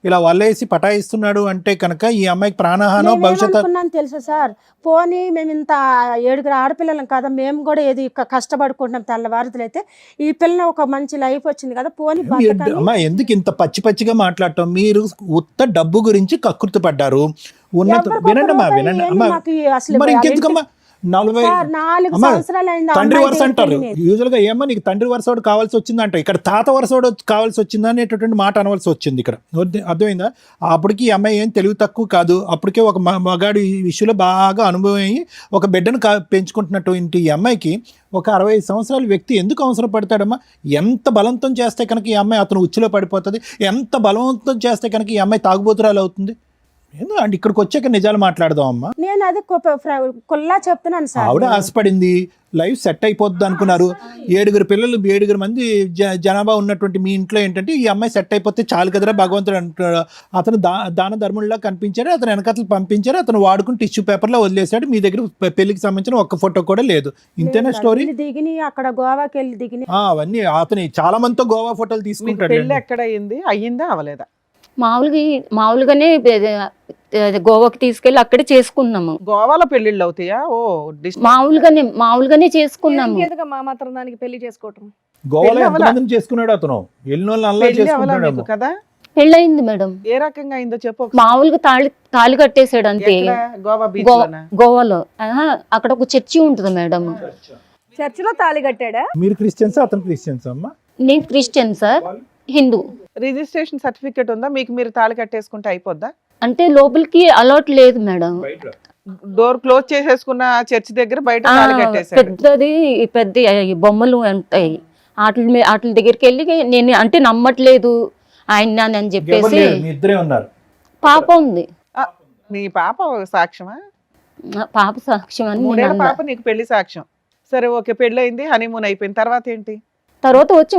ఇలా వల్లేసి పటాయిస్తున్నాడు అంటే కనుక ఈ అమ్మాయికి ప్రాణహానం భవిష్యత్తు అనుకున్నాను తెలుసా సార్. పోనీ మేము ఇంత 7 ఆడపిల్లలం కదా, మేము కూడా ఏది కష్టపడుకుంటున్నాం తెల్లవారుతులు. అయితే ఈ పిల్ల ఒక మంచి లైఫ్ వచ్చింది కదా, పోనీ అమ్మా ఎందుకు ఇంత పచ్చిగా మాట్లాడటం? మీరు ఉత్త డబ్బు గురించి కకృతి పడ్డారు. వినండి అమ్మా, మరి ఇంకెందుకమ్మా 40 తండ్రి వరుస అంటారు యూజువల్ గా. ఏమో నీకు తండ్రి వరుసోడు కావాల్సి వచ్చింది అంటారు, ఇక్కడ తాత వరుసోడు కావాల్సి వచ్చిందా అనేటటువంటి మాట అనవలసి వచ్చింది ఇక్కడ. అర్థమైందా? అప్పటికి ఈ అమ్మాయి ఏం తెలివి తక్కువ కాదు. అప్పటికే ఒక మగాడు ఈ విషయంలో బాగా అనుభవం అయ్యి ఒక బిడ్డను పెంచుకుంటున్నట్టు ఈ అమ్మాయికి ఒక 65 సంవత్సరాల వ్యక్తి ఎందుకు అవసరం పడతాడమ్మా? ఎంత బలవంతం చేస్తే కనుక ఈ అమ్మాయి అతను ఉచ్చులో పడిపోతుంది, ఎంత బలవంతం చేస్తే కనుక ఈ అమ్మాయి తాగుబోతురాలు అవుతుంది. అంటే ఇక్కడికి వచ్చాక నిజాలు మాట్లాడదాం అమ్మా. నేను అది కుల్లా చెప్తున్నాను సార్. ఆవిడ ఆశపడింది, లైఫ్ సెట్ అయిపోద్ది అనుకున్నారు. 7 పిల్లలు, 7 మంది జనాభా ఉన్నటువంటి మీ ఇంట్లో ఏంటంటే ఈ అమ్మాయి సెట్ అయిపోతే చాలు కదరా భగవంతుడు అంటున్నాడు. అతను దాన ధర్ముల్లా కనిపించాడు, అతను వెనకతలు పంపించారు, అతను వాడుకుని టిష్యూ పేపర్లో వదిలేశాడు. మీ దగ్గర పెళ్లికి సంబంధించిన ఒక్క ఫోటో కూడా లేదు. ఇంతేనా స్టోరీ? దిగిని అక్కడ గోవాకి వెళ్ళి దిగిని అవన్నీ అతను చాలా మందితో గోవా ఫోటోలు తీసుకుంటాడు. పెళ్లి ఎక్కడ అయింది, అయ్యిందా అవలేదా? మామూలుగానే గోవాకి తీసుకెళ్ళి అక్కడే చేసుకున్నాము. గోవాలో పెళ్లిళ్ళు అవుతాయా? మామూలుగానే చేసుకున్నాము. మా మాత్రం దానికి పెళ్లి చేసుకోవటం. గోవాలో ఎంతమందిని చేసుకున్నాడు అతను? వెళ్ళిన కదా. పెళ్ళయింది మేడం. ఏ రకంగా అయిందో చెప్పు. మామూలుగా తాళి కట్టేసాడు అంతే. గోవాలో అక్కడ ఒక చర్చి ఉంటుంది మేడం. చర్చిలో తాళి కట్టాడా? మీరు క్రిస్టియన్స్, అతను క్రిస్టియన్స్ అమ్మా? నేను Christian sir, Hindu. Registration certificate ఉందా మీకు? మీరు తాళి కట్టేసుకుంటే అయిపోద్దా? అంటే లోపలికి అలౌట్ లేదు మేడం. డోర్ క్లోజ్ చేసేసుకున్న చర్చి దగ్గర బయట తాళి కట్టేసాడు. పెద్ద బొమ్మలు ఉంటాయి, వాటి దగ్గరికి వెళ్ళి నేను అంటే నమ్మట్లేదు ఆయన అని చెప్పేసి. ఇద్దరే ఉన్నారు. పాప ఉంది. మీ పాప సాక్ష్యమా? పాప సాక్ష్యం అని నేను మూడేళ్ల అన్నా. పాప నీకు పెళ్లి సాక్ష్యం. సరే ఓకే, పెళ్లి అయింది, హనీమూన్ అయిపోయింది, తర్వాత ఏంటి? తర్వాత వచ్చి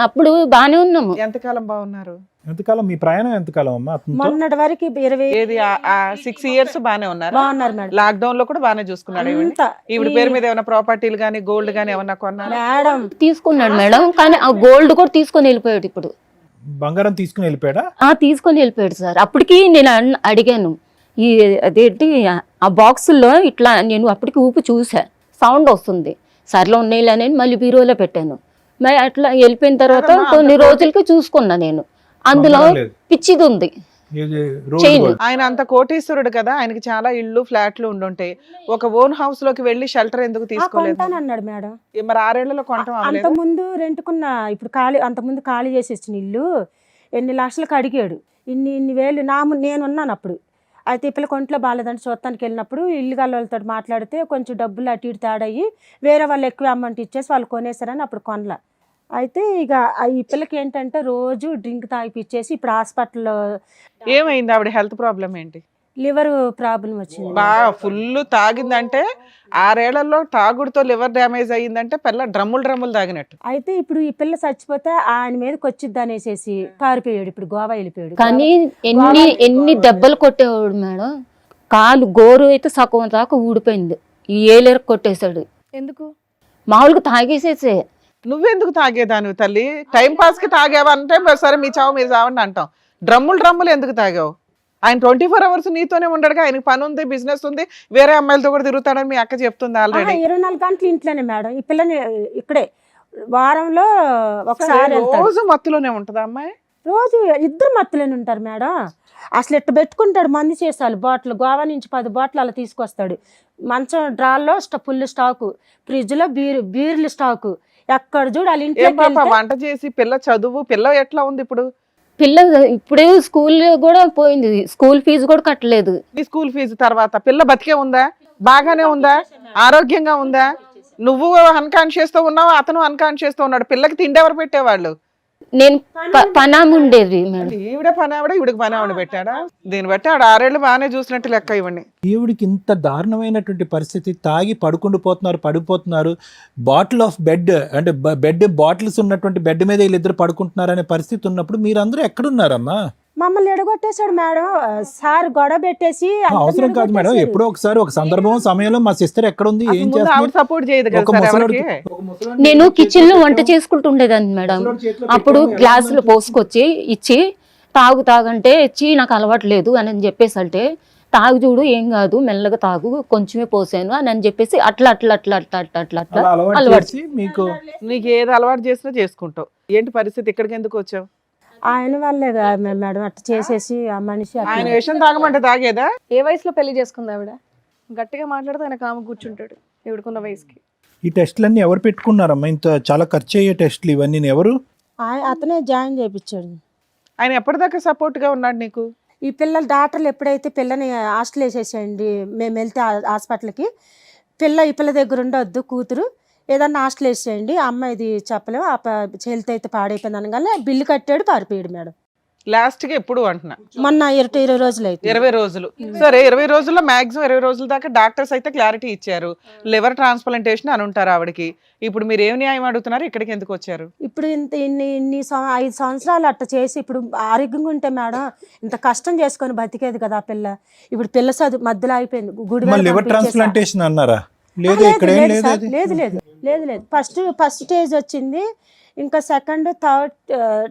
అప్పుడు బాగానే ఉన్నాము. ఎంతకాలం బాగున్నారు? ఎంతకాలం మీ ప్రయాణం ఎంతకాలం అమ్మా అతనితో? మొన్నటి వరకు 20 ఏది 6 ఇయర్స్ బానే ఉన్నారు. బాగున్నారు మేడం. లాక్డౌన్ లో కూడా బానే చూసుకున్నాడు. అంతా ఈవిడ పేరు మీద ఏమైనా ప్రాపర్టీలు గానీ గోల్డ్ గానీ ఏమన్నా కొన్నారు? మేడం తీసుకున్నాడు మేడం, కానీ ఆ గోల్డ్ కూడా తీసుకొని వెళ్ళిపోయాడు. ఇప్పుడు బంగారం తీసుకుని వెళ్ళిపోయాడా? తీసుకొని వెళ్ళిపోయాడు సార్. అప్పటికి నేను అడిగాను, ఈ అదేంటి ఆ బాక్సుల్లో ఇట్లా నేను అప్పటికి ఊపి చూసా, సౌండ్ వస్తుంది, సర్లో ఉన్నాయిలే మళ్ళీ బీరోలో పెట్టాను. మరి అట్లా వెళ్ళిపోయిన తర్వాత కొన్ని రోజులకి చూసుకున్నా నేను, అందులో బంగారం లేదు. పిచ్చిది ఉంది. ఇది రోడ్ చైన్. గోల్డ్. ఆయన అంత కోటీశ్వరుడు కదా, ఆయనకి చాలా ఇళ్ళు ఫ్లాట్లు ఉండుంటాయి. ఒక ఓన్ హౌస్ లోకి వెళ్ళి షెల్టర్ ఎందుకు తీసుకోలేదు? కొంటానన్నాడు మేడం. మరి 6 ఏళ్లలో కొనటం అంత అవ్వలేదు? ముందు రెంట్కున్న, ఇప్పుడు అంత ముందు ఖాళీ చేసి ఇచ్చిన ఇల్లు ఎన్ని లక్షలకు అడిగాడు. ఇన్ని వేలు నేనున్నాను అప్పుడు. అయితే ఈ పిల్ల కొంట్లో బాగాలేదంటే చూడటానికి వెళ్ళినప్పుడు ఇల్లు గల వాళ్ళతో మాట్లాడితే కొంచెం డబ్బులు అటు ఇటు తేడాయి, వేరే వాళ్ళు ఎక్కువ అమౌంట్ ఇచ్చేసి వాళ్ళు కొనేసారని అప్పుడు కొనలా. అయితే ఇక ఈ పిల్లకి ఏంటంటే రోజు డ్రింక్ తాగిపిచ్చేసి ఇప్పుడు హాస్పిటల్లో ఏమైంది? ఆవిడ హెల్త్ ప్రాబ్లం ఏంటి? లివర్ ప్రాబ్లం వచ్చింది. బాగా ఫుల్ తాగిందంటే 6 ఏళ్లలో తాగుడుతో లివర్ డ్యామేజ్ అయ్యిందంటే పిల్ల డ్రమ్ములు తాగినట్టు. అయితే ఇప్పుడు ఈ పిల్ల చచ్చిపోతే ఆయన మీదకి వచ్చిద్ది అనేసి పారిపోయాడు. ఇప్పుడు గోవా వెళ్ళిపోయాడు. కానీ ఎన్ని దెబ్బలు కొట్టేవాడు మేడం. కాలు గోరు అయితే సగం దాకా ఊడిపోయింది, ఈ ఏలేరకు కొట్టేశాడు. ఎందుకు? మామూలుగా తాగేసేసే. నువ్వెందుకు తాగేదానివి తల్లి? టైం పాస్ కి తాగావంటే సరే మీ చావు మీరు చావండి అంటాం. డ్రమ్ములు ఎందుకు తాగావు? ఆయన 24 అవర్స్ నీతోనే ఉండడుగా, ఆయనకి పని ఉంది, బిజినెస్ ఉంది, వేరే అమ్మాయిలతో కూడా తిరుగుతాడని మీ అక్క చెప్తుంది ఆల్రెడీ. 24 గంటలు ఇంట్లోనే మేడం. ఈ పిల్లని ఇక్కడే వారంలో ఒకసారి వెళ్తాడు. రోజు మత్తులోనే ఉంటదా అమ్మాయి? రోజు ఇద్దరు మత్తులోనే ఉంటారు మేడం. అసలు ఇట్ట పెట్టుకుంటాడు మంది చేసాలు బాటిల్, గోవా నుంచి 10 బాటిల్ అలా తీసుకొస్తాడు. మంచం డ్రాల్లో ఫుల్ స్టాకు, ఫ్రిడ్జ్లో బీర్లు స్టాకు, ఎక్కడ చూడు వాళ్ళ ఏ పాప ఇంట్లో వంట చేసి పిల్ల చదువు, పిల్ల ఎట్లా ఉంది ఇప్పుడు? పిల్ల ఇప్పుడే స్కూల్ కూడా పోయింది, స్కూల్ ఫీజు కూడా కట్టలేదు. నీ స్కూల్ ఫీజు తర్వాత పిల్ల బతికే ఉందా? బాగానే ఉందా? ఆరోగ్యంగా ఉందా? నువ్వు అన్కాన్షియస్ తో ఉన్నావు, అతను అన్కాన్షియస్ తో ఉన్నాడు. పిల్లకి తిండి ఎవరు పెట్టేవాళ్ళు? నేను పనాము ఉండేది మేడం. ఈవిడ ఈవిడికి పని ఆవిడ పెట్టాడా? దీన్ని బట్టి ఆడ 6 ఏళ్ళు బాగానే చూసినట్టు లెక్క ఇవ్వండి. ఈవిడికి ఇంత దారుణమైనటువంటి పరిస్థితి, తాగి పడిపోతున్నారు, బాటిల్ ఆఫ్ బెడ్ అంటే బెడ్ బాటిల్స్ ఉన్నటువంటి బెడ్ మీద వీళ్ళిద్దరు పడుకుంటున్నారు అనే పరిస్థితి ఉన్నప్పుడు మీరందరూ ఎక్కడున్నారమ్మా? మమ్మల్ని ఎడగొట్టేశాడు మేడం. సార్ గొడవ పెట్టేసి అవసరం కాదు మేడం, ఎప్పుడో ఒకసారి ఒక సందర్భం సమయంలో మా సిస్టర్ ఎక్కడుంది, ఏం ముందు ఆవిడ చేస్తుంది? సపోర్ట్ చేయదు కదా ఒక సార్ ముసలోడికి- ఎవరికి. ఒక ముసలోడికి నేను కిచెన్ లో వంట చేసుకుంటుండేదాన్ని మేడం. అప్పుడు గ్లాసులు పోసుకొచ్చి ఇచ్చి తాగంటే ఇచ్చి నాకు అలవాటు లేదు అని చెప్పేసి, అంటే తాగు చూడు ఏం కాదు మెల్లగా తాగు కొంచెమే పోసాను అని చెప్పేసి అట్లా అలా అలవాటు అలవాటు చేసి మీకు నీకు ఏది అలవాటు చేసినా చేసుకుంటావు. ఏంటి పరిస్థితి? ఇక్కడికి ఎందుకు వచ్చావు? ఆయన వల్లే మేడం అట్లా చేసేసి ఆ మనిషి అట్లా. ఆయన విషయం తాగమంటే తాగేదా? ఏ వయసులో పెళ్లి చేసుకుంది ఆవిడ? గట్టిగా మాట్లాడితే ఆయన కాము కూర్చుంటాడు ఈవిడకున్న వయసుకి. ఈ టెస్టులన్నీ ఎవరు పెట్టుకున్నారమ్మా? ఇంత చాలా ఖర్చు అయ్యే టెస్టులు ఇవన్నీ ఎవరు? అతనే జాయిన్ చేయించాడు. ఆయన ఎప్పటిదాకా సపోర్ట్ గా ఉన్నాడు నీకు? ఈ పిల్లలు డాక్టర్లు ఎప్పుడైతే పిల్లని హాస్టల్ వేసేసేయండి, మేము వెళ్తే హాస్పిటల్కి, ఈ పిల్ల దగ్గర ఉండొద్దు కూతురు, ఏదన్నా హాస్టల్ వేసేయండి, అమ్మాయిది చెప్పలేము, హెల్త్ అయితే పాడైపోయింది అనగానే బిల్లు కట్టాడు, పారిపోయాడు మేడం. లాస్ట్ గా ఎప్పుడు అంటున్నా? మొన్న 20 రోజులు అయితే. 20 రోజులు. సరే 20 రోజుల్లో మాక్సిమం 20 రోజుల దాకా డాక్టర్స్ అయితే క్లారిటీ ఇచ్చారు, లివర్ ట్రాన్స్ప్లాంటేషన్ అని ఉంటారు ఆవిడకి. ఇప్పుడు మీరు ఏం న్యాయం అడుగుతున్నారు? ఇక్కడికి ఎందుకు వచ్చారు? ఇప్పుడు ఇన్ని 5 సంవత్సరాలు అట్లా చేసి ఇప్పుడు ఆరోగ్యంగా ఉంటే మేడం ఇంత కష్టం చేసుకొని బతికేది కదా ఆ పిల్ల. ఇప్పుడు పిల్ల చదువు మధ్యలో అయిపోయింది. లివర్ ట్రాన్స్ప్లాంటేషన్ అన్నారా? లేదు, ఇక్కడ ఏం లేదు అది. లేదు ఫస్ట్ స్టేజ్ వచ్చింది, ఇంకా సెకండ్ థర్డ్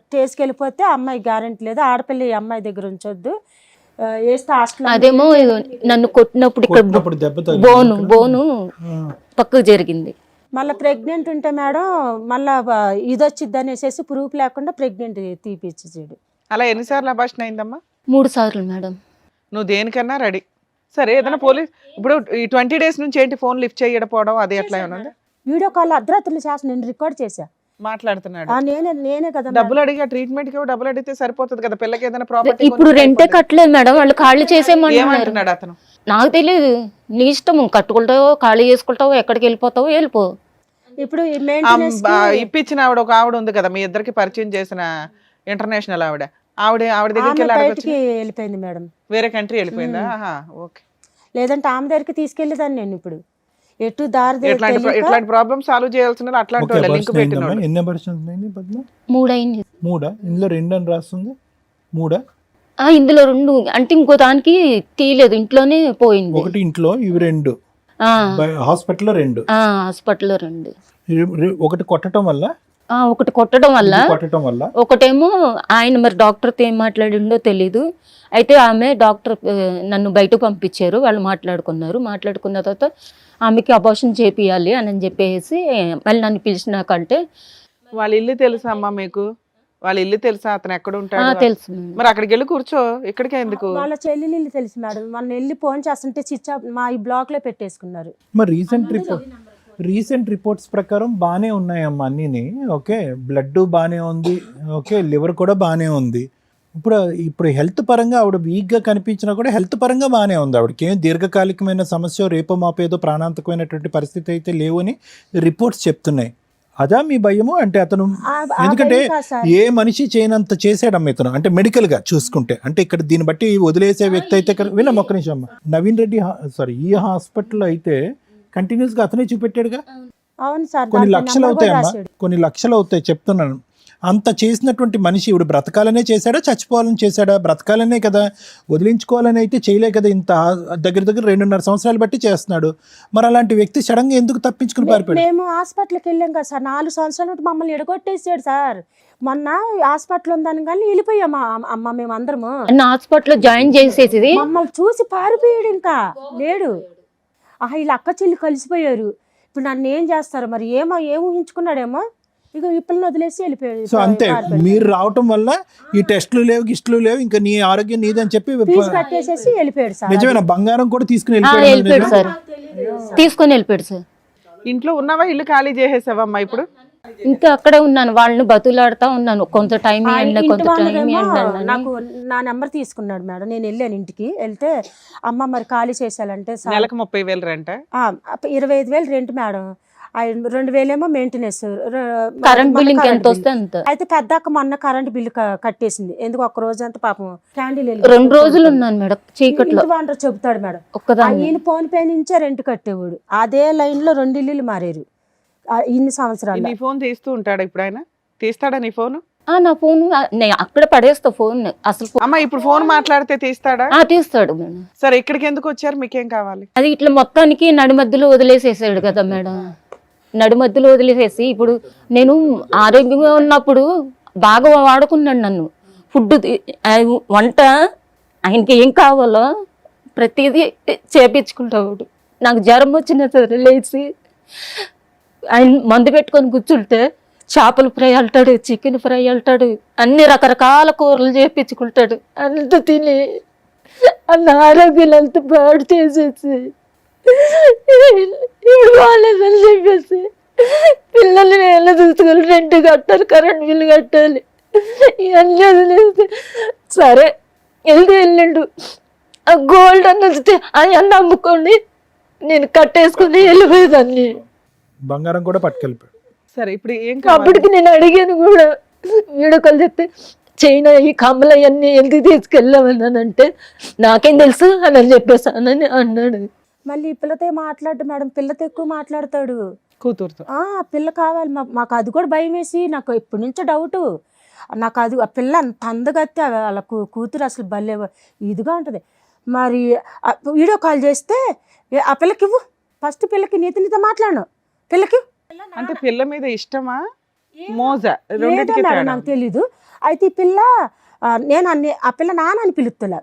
స్టేజ్కి వెళ్ళిపోతే అమ్మాయి గ్యారెంటీ లేదు. ఆడపిల్ల ఈ అమ్మాయి దగ్గర ఉంచొద్దు, వేస్తే హాస్టల్. అదేమో నన్ను కొట్టినప్పుడు ఇక్కడ దెబ్బ తగిలింది. బోను పక్కకు జరిగింది. మళ్ళీ ప్రెగ్నెంట్ ఉంటే మేడం మళ్ళీ ఇది వచ్చిద్ది అనేసి ప్రూఫ్ లేకుండా ప్రెగ్నెంట్ తీపిచ్చేసాడు. అలా ఎన్నిసార్లు అబార్షన్ అయిందమ్మా? 3 సార్లు మేడం. నువ్వు దేనికన్నా రెడీ. సరే ఏదైనా పోలీస్ ఇప్పుడు ఈ 20 days నుంచి ఏంటి ఫోన్ లిఫ్ట్ చేయకపోవడం అది ఎట్లా ఏమన్నా? వీడియో కాల్ అర్ధరాత్రులు చేసి నేను రికార్డ్ చేశా. మాట్లాడుతున్నాడు. నేనే కదా డబ్బులు అడిగా ట్రీట్మెంట్ కి డబ్బులు అడిగితే సరిపోతుంది కదా, పిల్లకి ఏదైనా ప్రాపర్టీ. ఇప్పుడు రెంటే కట్టలేదు మేడం, వాళ్ళు ఖాళీ చేసేయమన్నారు. ఏమంటున్నాడు అతను? నాకు తెలియదు, నీ ఇష్టం, కట్టుకుంటావో ఖాళీ చేసుకుంటావో ఎక్కడికి వెళ్ళిపోతావో వెళ్ళిపో. ఇప్పుడు ఇప్పించిన ఆవిడ ఉంది కదా మీ ఇద్దరికి పరిచయం చేసిన ఇంటర్నేషనల్ ఆవిడ దగ్గరికి వెళ్ళిపోయింది మేడం. వేరే కంట్రీ వెళ్ళిపోయిందా? ఓకే. లేదంటే ఆమె దగ్గరికి తీసుకెళ్ళేదాన్ని నేను ఇప్పుడు ఎటు దారి ఇట్లాంటి ప్రాబ్లమ్ సాల్వ్ చేయాల్సిన అట్లాంటి ఓకే, లింక్ abortion పెట్టిన అయిందమ్మా? వాళ్ళు. ఎన్ని అబర్షన్స్ అయింది పద్మ? 3 అయింది. 3 ఇందులో 2 అని రాస్తుంది. 3 ఇందులో 2 అంటే ఇంకో దానికి తీయలేదు, ఇంట్లోనే పోయింది. ఒకటి ఇంట్లో, ఇవి 2 హాస్పిటల్లో 2. హాస్పిటల్లో 2. ఒకటి కొట్టడం వల్ల, ఒకటి కొట్టడం వల్ల, ఇది కొట్టడం వల్ల, ఒకటేమో ఆయన మరి డాక్టర్తో ఏం మాట్లాడిండో తెలీదు. అయితే ఆమె డాక్టర్ నన్ను బయటకు పంపించారు, వాళ్ళు మాట్లాడుకున్న తర్వాత ఆమెకి అబార్షన్ చేపియాలి అని చెప్పేసి మళ్ళీ నన్ను పిలిచినాకంటే. వాళ్ళ ఇల్లు తెలుసా అమ్మా మీకు? వాళ్ళ ఇల్లు తెలుసా? అతను ఎక్కడ ఉంటాడు? తెలుసు. మరి అక్కడికి వెళ్ళి కూర్చో, ఇక్కడికే ఎందుకు? వాళ్ళ చెల్లెలు ఇల్లు తెలుసు మేడం. మొన్న వెళ్ళి ఫోన్ చేస్తుంటే స్విచ్ ఆఫ్ మా ఈ బ్లాక్ లో పెట్టేసుకున్నారు. మరి రీసెంట్ రిపోర్ట్స్ ప్రకారం బాగానే ఉన్నాయమ్మా అన్నీని. ఓకే, బ్లడ్ బాగానే ఉంది, ఓకే, లివర్ కూడా బాగానే ఉంది. ఇప్పుడు హెల్త్ పరంగా ఆవిడ వీక్గా కనిపించినా కూడా హెల్త్ పరంగా బాగానే ఉంది. ఆవిడకి ఏం దీర్ఘకాలికమైన సమస్య, రేపో మాపేదో ప్రాణాంతకమైనటువంటి పరిస్థితి అయితే లేవు అని రిపోర్ట్స్ చెప్తున్నాయి. అదా మీ భయము? అంటే అతను ఎందుకంటే ఏ మనిషి చేయనంత చేసాడమ్మ ఇతను, అంటే మెడికల్ గా చూసుకుంటే. అంటే ఇక్కడ దీన్ని బట్టి వదిలేసే వ్యక్తి అయితే వినమ్మ ఒక్క నిమిషం అమ్మ. నవీన్ రెడ్డి ఈ హాస్పిటల్లో అయితే కంటిన్యూస్ గా అతనే చూపెట్టాడుగా. అవును సార్, కొన్ని లక్షలు అవుతాయమ్మా, కొన్ని లక్షలు అవుతాయి చెప్తున్నాను. అంత చేసినటువంటి మనిషి ఇప్పుడు బ్రతకాలనే చేశాడా, చచ్చిపోవాలని చేశాడా? బ్రతకాలనే కదా, వదిలించుకోవాలని అయితే చేయలే కదా. ఇంత దగ్గర 2.5 సంవత్సరాలు బట్టి చేస్తున్నాడు. మరి అలాంటి వ్యక్తి సడన్ గా ఎందుకు తప్పించుకుని పారిపోయాడు? మేము హాస్పిటల్కి వెళ్ళాం కదా సార్, 4 సంవత్సరాల నుండి మమ్మల్ని ఎడగొట్టేసాడు సార్. మొన్న హాస్పిటల్ ఉందని కానీ వెళ్ళిపోయాము అమ్మ మేము అందరము. హాస్పిటల్లో జాయిన్ చేసేసి మమ్మల్ని చూసి పారిపోయాడు, ఇంకా లేడు. వీళ్ళ అక్క చెల్లి కలిసిపోయారు. ఇప్పుడు నన్ను ఏం చేస్తారు మరి? ఏం ఊహించుకున్నాడేమో, ఇక ఇప్పటిని వదిలేసి వెళ్ళిపోయాడు. సో అంతే, మీరు రావటం వల్ల ఈ టెస్టులు లేవు, గిస్టులు లేవు, ఇంకా నీ ఆరోగ్యం నీదని చెప్పి ఫీజు కట్టేసేసి వెళ్ళిపోయాడు సార్. నిజమేనా? బంగారం కూడా తీసుకుని వెళ్ళిపోయాడు సార్. తీసుకొని వెళ్ళిపోయాడు సార్. ఇంట్లో ఉన్నావా? ఇల్లు ఖాళీ చేసేసావమ్మా ఇప్పుడు? ఇంకా అక్కడే ఉన్నాను, వాళ్ళని బతులాడుతా ఉన్నాను. కొంత టైం నాకు నా నెంబర్ తీసుకున్నాడు మేడం. నేను వెళ్ళాను ఇంటికి, వెళ్తే అమ్మ మరి ఖాళీ చేసేయాలంటే నెలకు 30,000 రెంట, 25,000 రెంట్ మేడం, 2,000 ఏమో మెయింటెనెన్స్, కరెంట్ బిల్ ఎంత వస్తే అంత. అయితే పెద్దక్క మొన్న కరెంట్ బిల్లు కట్టేసింది. ఎందుకు ఒక్క రోజు అంతా పాపం క్యాండిల్ 2 రోజులు ఉన్నాను మేడం చీకట్లో. చెబుతాడు మేడం, ఒక్కదాన్ని. ఈయన ఫోన్ పే నుంచే రెంట్ కట్టేవాడు. అదే లైన్ లో 2 ఇల్లులు మారారు ఇన్ని సంవత్సరాలు. నీ ఫోన్ తీస్తూ ఉంటాడా ఇప్పుడు ఆయన? తీస్తాడా నీ ఫోన్? నా ఫోన్ అక్కడ పడేస్తా ఫోన్ అసలు. అమ్మ ఇప్పుడు ఫోన్ మాట్లాడితే తీస్తాడా? తీస్తాడు మేడం. సరే, ఇక్కడికి ఎందుకు వచ్చారు? మీకేం కావాలి? అది ఇట్లా మొత్తానికి నడిమధ్యలో వదిలేసేసాడు కదా మేడం. నడిమధ్యలో వదిలేసేసి ఇప్పుడు నేను ఆరోగ్యంగా ఉన్నప్పుడు బాగా వాడుకున్నాడు నన్ను. ఫుడ్, వంట, ఆయనకి ఏం కావాలో ప్రతిదీ చేపించుకుంటాడు. నాకు జ్వరం వచ్చిన సరే లేచి ఆయన మందు పెట్టుకొని కూర్చుంటే చేపల ఫ్రై అంటాడు, చికెన్ ఫ్రై అంటాడు, అన్ని రకరకాల కూరలు చేపించుకుంటాడు. అంత తిని అన్న ఆరోగ్యాలు అంత పాడు చేసేసి వాళ్ళని చెప్పేసి పిల్లల్ని ఎలా చూసుకోవాలి, రెంట్ కట్టాలి, కరెంట్ బిల్లు కట్టాలి, ఇవన్నీ వదిలేసి సరే వెళ్ళిండు. ఆ గోల్డ్ అని వస్తే అవన్నీ అమ్ముకోండి నేను కట్టేసుకుని వెళ్ళిపోయేదాన్ని. బంగారం కూడా పట్టుకెళ్ళిపోయాడు. సరే, ఇప్పుడు ఏం అప్పటికి నేను అడిగాను కూడా, వీడియోకాలు చెప్తే చైనా ఈ కమ్మలు అవన్నీ ఎందుకు తీసుకెళ్ళామన్నానంటే నాకేం తెలుసు అని చెప్పేసానని అన్నాడు. మళ్ళీ పిల్లతో మాట్లాడు మేడం, పిల్లతో ఎక్కువ మాట్లాడతాడు, కూతురుతో. పిల్ల కావాలి మాకు. అది కూడా భయం వేసి నాకు ఎప్పటి నుంచో డౌట్. నాకు అది ఆ పిల్ల అంత అందగత్తే, వాళ్ళ కూతురు అసలు భలే ఇదిగా ఉంటుంది. మరి వీడియో కాల్ చేస్తే ఆ పిల్లకి ఇవ్వు, ఫస్ట్ పిల్లకి నీతో మాట్లాడు, పిల్లకి. అంటే పిల్ల మీద ఇష్టమా మోజా? నాకు తెలీదు. అయితే ఈ పిల్ల నేను ఆ పిల్ల నాన్న అని పిలుస్తున్నా.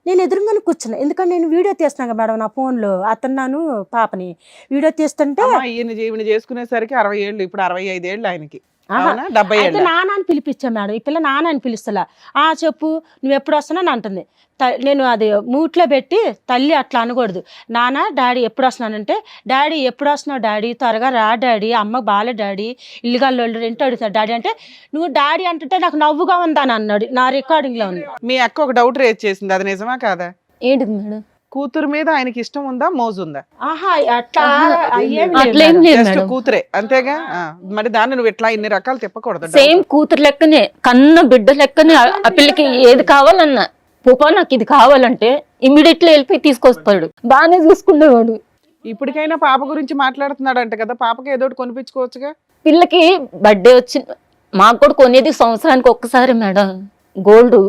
నేను ఎదురుగానే కూర్చున్నా, ఎందుకంటే నేను వీడియో తీస్తున్నాను కదా మేడం నా ఫోన్లో. అతన్నాను పాపని వీడియో తీస్తుంటే ఈయన చేసుకునేసరికి 60 ఏళ్ళు, ఇప్పుడు 65 ఏళ్ళు ఆయనకి. 70 ఏళ్ళు. నాన్న అని పిలిపించా మేడం. ఈ పిల్ల నాన్న అని పిలుస్తా. చెప్పు నువ్వు ఎప్పుడు వస్తున్నాను అంటుంది. నేను అది మూట్లో పెట్టి తల్లి అట్లా అనకూడదు. నాన్న డాడీ ఎప్పుడు వస్తున్నానంటే, డాడీ ఎప్పుడు వస్తున్నావు డాడీ, త్వరగా రా డాడీ, అమ్మ బాలే డాడీ, ఇల్లుగాళ్ళు రెంట్ అడుగుతాడు డాడీ అంటే, నువ్వు డాడీ అంటుంటే నాకు నవ్వుగా ఉందని అన్నాడు. నా రికార్డింగ్ లో ఉంది. మీ అక్క ఒక డౌట్ రేజ్ చేసింది, అది నిజమా కాదా? ఏంటిది మేడం? కూతురు మీద ఆయనకి ఇష్టం ఉందా, మోజు ఉందా? అట్లా కూతురే అంతేగా. మరి దాన్ని నువ్వు ఇట్లా ఇన్ని రకాలు తిప్పకూడదు. సేమ్ కూతురు లెక్కనే, కన్న బిడ్డ లెక్కనే. ఆ పిల్లకి ఏది కావాలన్నా, పూపా నాకు ఇది కావాలంటే ఇమ్మీడియట్లీ వెళ్ళిపోయి తీసుకొస్తాడు, బాగానే చూసుకునేవాడు. ఇప్పటికైనా పాప గురించి మాట్లాడుతున్నాడంట కదా, పాపకి ఏదో ఒకటి కొనిపించుకోవచ్చుగా. పిల్లకి బర్త్డే వచ్చి మాకు కూడా కొనేది సంవత్సరానికి ఒక్కసారి మేడం గోల్డ్,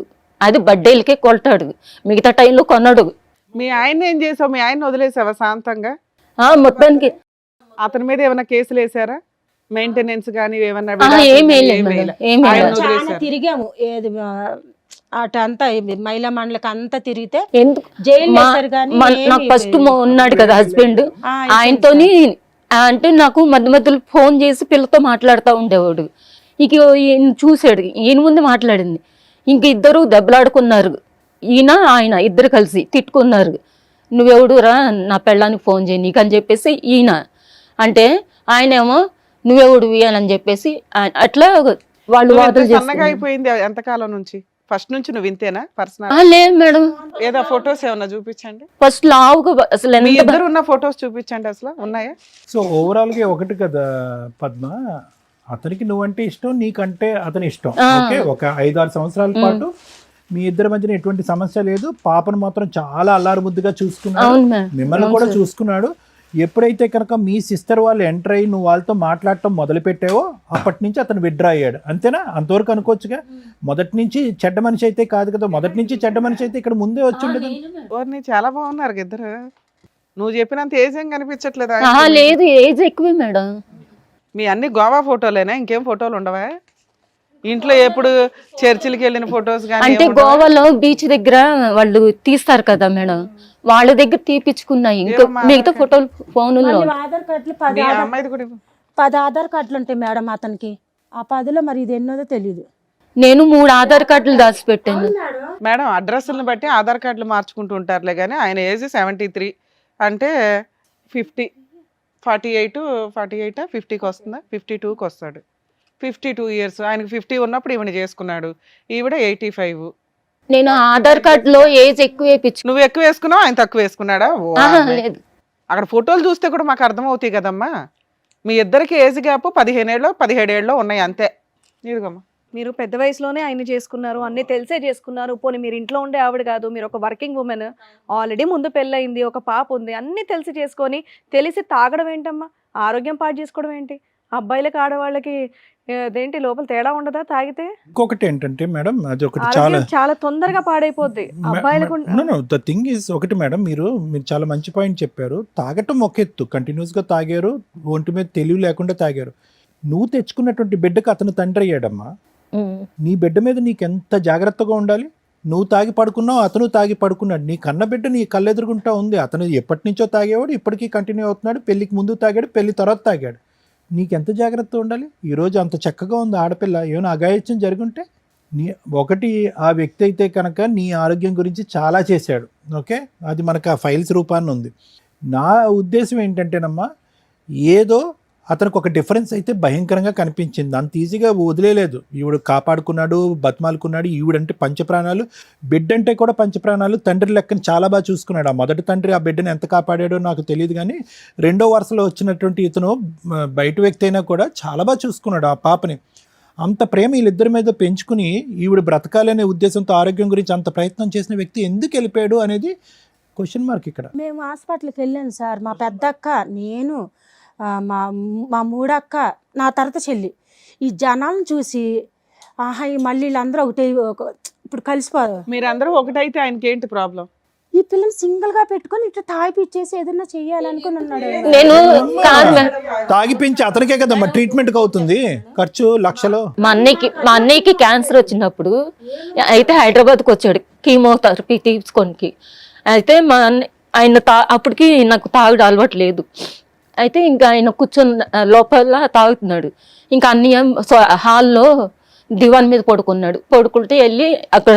అది బర్త్డేలకే కొంటాడు, మిగతా టైంలో కొనడు. మీ ఆయన ఏం చేసావు? మీ ఆయన వదిలేసావా శాంతంగా? మొత్తానికి అతని మీద ఏమైనా కేసులు వేసారా? మెయింటెనెన్స్ కానీ ఏమన్నా ఏమీ లేదు మేడం, ఏమీ ఆయన లేదు. చాలా వదిలేశారు. తిరిగాము, ఏది అటు అంతా మహిళా మండలికి అంతా తిరిగితే ఎందుకు జైలు వేశారు కానీ నాకు ఫస్ట్ ఉన్నాడు కదా హస్బెండ్, ఆయనతోని అంటే నాకు మధ్య మధ్యలో ఫోన్ చేసి పిల్లతో మాట్లాడుతూ ఉండేవాడు. ఇక ఈయన చూసాడు, ఈయన ముందు మాట్లాడింది, ఇంక ఇద్దరు దెబ్బలాడుకున్నారు, ఈయన ఆయన ఇద్దరు కలిసి తిట్టుకున్నారు. నువ్వెవడురా నా పెళ్ళానికి ఫోన్ చేయి నీకు అని చెప్పేసి ఈయన అంటే, ఆయన ఏమో నువ్వెవడువి అని చెప్పేసి అట్లా వాళ్ళు వాదన సన్నగా చేస్తున్నారు. అయిపోయింది ఎంతకాలం నుంచి? ఫస్ట్ నుంచి నువ్వు వింతేనా పర్సనల్? లేదు మేడం, ఏదో ఫొటోస్ ఏమన్నా చూపించండి. ఫస్ట్ లావుగా అసలు మీ ఎంత ఇద్దరు ఉన్న ఫొటోస్ చూపించండి, అసలు ఉన్నాయా? సో ఓవరాల్గా ఒకటి కదా పద్మ, అతనికి నువ్వంటే ఇష్టం, నీకంటే అతని ఇష్టం. ఓకే, ఒక 5-6 సంవత్సరాల పాటు మీ ఇద్దరి మధ్యన ఎటువంటి సమస్య లేదు. పాపను మాత్రం చాలా అల్లారు ముద్దుగా చూసుకున్నాడు, అవును మేడం, మిమ్మల్ని కూడా చూసుకున్నాడు. ఎప్పుడైతే కనుక మీ సిస్టర్ వాళ్ళు ఎంటర్ అయ్యి నువ్వు వాళ్ళతో మాట్లాడటం మొదలు పెట్టావో అప్పటి నుంచి అతను విత్డ్రా అయ్యాడు. అంతేనా? అంతవరకు అనుకోవచ్చుగా. మొదటి నుంచి చెడ్డ మనిషి అయితే కాదు కదా, మొదటి నుంచి చెడ్డ మనిషి అయితే ఇక్కడ ముందే వచ్చి ఉండదు. ఓర్ని చాలా బాగున్నారు ఇద్దరు. నువ్వు చెప్పినంత ఏజ్ ఏం కనిపించట్లేదు. లేదు ఏజ్ ఎక్కువే మేడం. మీ అన్ని గోవా ఫోటోలేనా? ఇంకేం ఫోటోలు ఉండవా ఇంట్లో? ఎప్పుడు చర్చిలకి వెళ్ళిన ఫొటోస్ అంటే గోవాలో బీచ్ దగ్గర వాళ్ళు తీస్తారు కదా మేడం, వాళ్ళ దగ్గర తీపిచ్చుకున్నాయి. ఇంకా మిగతా ఫోటోలు ఫోన్లో. ఆధార్ కార్డులు 10 ఆధార్ కార్డులు ఉంటాయి మేడం అతనికి. ఆ 10లో మరి ఇది ఎన్నోదో తెలియదు. నేను 3 ఆధార్ కార్డులు దాచిపెట్టాను మేడం. అడ్రస్లను బట్టి ఆధార్ కార్డులు మార్చుకుంటూ ఉంటారులే కానీ ఆయన ఏజ్ 73 అంటే 50, 48, 50కి వస్తుందా? 52కి వస్తాడు. 52 ఇయర్స్. ఆయనకి 50 ఉన్నప్పుడు ఈవిడ చేసుకున్నాడు, ఈవిడ 85. నేను ఆధార్ కార్డులో ఏజ్ ఎక్కువ వేయించు. నువ్వు ఎక్కువ వేసుకున్నావు, ఆయన తక్కువ వేసుకున్నాడా? లేదు, అక్కడ ఫోటోలు చూస్తే కూడా మాకు అర్థమవుతాయి కదమ్మా. మీ ఇద్దరికి ఏజ్ గ్యాప్ 15 ఏళ్ళు 17 ఏళ్ళు ఉన్నాయి అంతే. ఇదిగమ్మా, మీరు పెద్ద వయసులోనే ఆయన చేసుకున్నారు, అన్ని తెలిసే చేసుకున్నారు. పోనీ మీరు ఇంట్లో ఉండే ఆవిడ కాదు, మీరు ఒక వర్కింగ్ ఉమెన్, ఆల్రెడీ ముందు పెళ్ళయింది, ఒక పాప ఉంది, అన్ని తెలిసి చేసుకొని తెలిసి తాగడం ఏంటమ్మా? ఆరోగ్యం పాడు చేసుకోవడం ఏంటి? అబ్బాయిలకి ఆడవాళ్ళకి అదేంటి లోపల తేడా ఉండదా తాగితే? ఇంకొకటి ఏంటంటే మేడం, అది ఒకటి ఆరోగ్యం చాలా తొందరగా పాడైపోద్ది అబ్బాయిలకు. ద థింగ్ ఈజ్ ఒకటి మేడం, మీరు చాలా మంచి పాయింట్ చెప్పారు. తాగటం ఒక ఎత్తు, కంటిన్యూస్గా తాగారు, ఒంటి మీద తెలివి లేకుండా తాగారు. నువ్వు తెచ్చుకున్నటువంటి బిడ్డకు అతను తండ్రి అయ్యాడమ్మా. నీ బిడ్డ మీద నీకు ఎంత జాగ్రత్తగా ఉండాలి. నువ్వు తాగి పడుకున్నావు, అతను తాగి పడుకున్నాడు. నీ కన్న బిడ్డ నీ కళ్ళెదురుగుంటా ఉంది. అతను ఎప్పటి నుంచో తాగేవాడు, ఇప్పటికీ కంటిన్యూ అవుతున్నాడు. పెళ్ళికి ముందు తాగాడు, పెళ్లి తర్వాత తాగాడు. నీకెంత జాగ్రత్త ఉండాలి. ఈరోజు అంత చక్కగా ఉంది ఆడపిల్ల, ఏమైనా అఘాయిత్యం జరుగుంటే ఒకటి ఆ వ్యక్తి అయితే కనుక నీ ఆరోగ్యం గురించి చాలా చేశాడు. ఓకే, అది మనకు ఆ ఫైల్స్ రూపాన్ని ఉంది. నా ఉద్దేశం ఏంటంటేనమ్మా, ఏదో అతనికి ఒక డిఫరెన్స్ అయితే భయంకరంగా కనిపించింది. అంత ఈజీగా వదిలేలేదు. ఈవిడ కాపాడుకున్నాడు, బతిమాలుకున్నాడు. ఈవిడంటే పంచప్రాణాలు, బిడ్డ అంటే కూడా పంచప్రాణాలు. తండ్రి లెక్కని చాలా బాగా చూసుకున్నాడు. ఆ మొదటి తండ్రి ఆ బిడ్డను ఎంత కాపాడాడో నాకు తెలియదు, కానీ రెండో వరుసలో వచ్చినటువంటి ఇతను బయట వ్యక్తి అయినా కూడా చాలా బాగా చూసుకున్నాడు ఆ పాపని. అంత ప్రేమ వీళ్ళిద్దరి మీద పెంచుకుని ఈవిడ బ్రతకాలనే ఉద్దేశంతో ఆరోగ్యం గురించి అంత ప్రయత్నం చేసిన వ్యక్తి ఎందుకు వెళ్ళిపోయాడు అనేది క్వశ్చన్ మార్క్ ఇక్కడ. మేము హాస్పిటల్కి వెళ్ళాను సార్. మా పెద్దక్క, నేను, మా మూడక్క, నా తర్వాత చెల్లి. ఈ జనాలను చూసి ఆహా మళ్ళీ వీళ్ళందరూ ఒకటే ఇప్పుడు కలిసిపోరు. మీరందరూ ఒకటైతే ఆయనకి ఏంటి ప్రాబ్లం? ఈ పిల్లలు సింగిల్ గా పెట్టుకొని ఇట్లా తాగిపిచ్చేసి ఏదైనా చెయ్యాలనుకుని ఉన్నాడు. నేను కాదు తాగి పెంచి అతనికే కదమ్మా ట్రీట్మెంట్ అవుతుంది, ఖర్చు లక్షలు. మా అన్నయ్యకి క్యాన్సర్ వచ్చినప్పుడు అయితే హైదరాబాద్కి వచ్చాడు కీమోథెరపీ తీసుకోనికి. అయితే మా ఆయన అప్పటికి నాకు తాగుడు అలవాటు లేదు. అయితే ఇంకా ఆయన కూర్చొని లోపల తాగుతున్నాడు. ఇంకా అన్నయ్య హాల్లో దివాన్ మీద పడుకున్నాడు. పడుకుంటే వెళ్ళి అక్కడ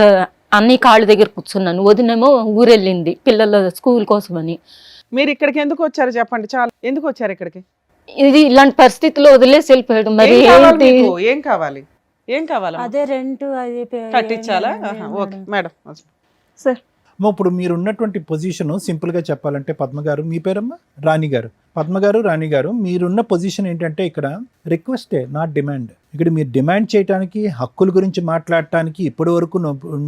అన్నయ్య కాళ్ళ దగ్గర కూర్చున్నాను. వదినేమో ఊరెళ్ళింది పిల్లల స్కూల్ కోసమని. మీరు ఇక్కడికి ఎందుకు వచ్చారు చెప్పండి? చాలా ఎందుకు వచ్చారు ఇక్కడికి? ఇది ఇలాంటి పరిస్థితిలో వదిలేసి వెళ్ళిపోయాడు. మరి ఏం కావాలి? ఏం కావాలి? అదే రెంట్ అది కట్టించాలా? Okay madam. సార్ ఇప్పుడు మీరు ఉన్నటువంటి పొజిషన్ సింపుల్గా చెప్పాలంటే పద్మ గారు, మీ పేరమ్మా? రాణి గారు. పద్మ గారు, రాణి గారు, మీరున్న పొజిషన్ ఏంటంటే ఇక్కడ రిక్వెస్టే, నాట్ డిమాండ్. ఇక్కడ మీరు డిమాండ్ చేయడానికి, హక్కుల గురించి మాట్లాడటానికి, ఇప్పటి వరకు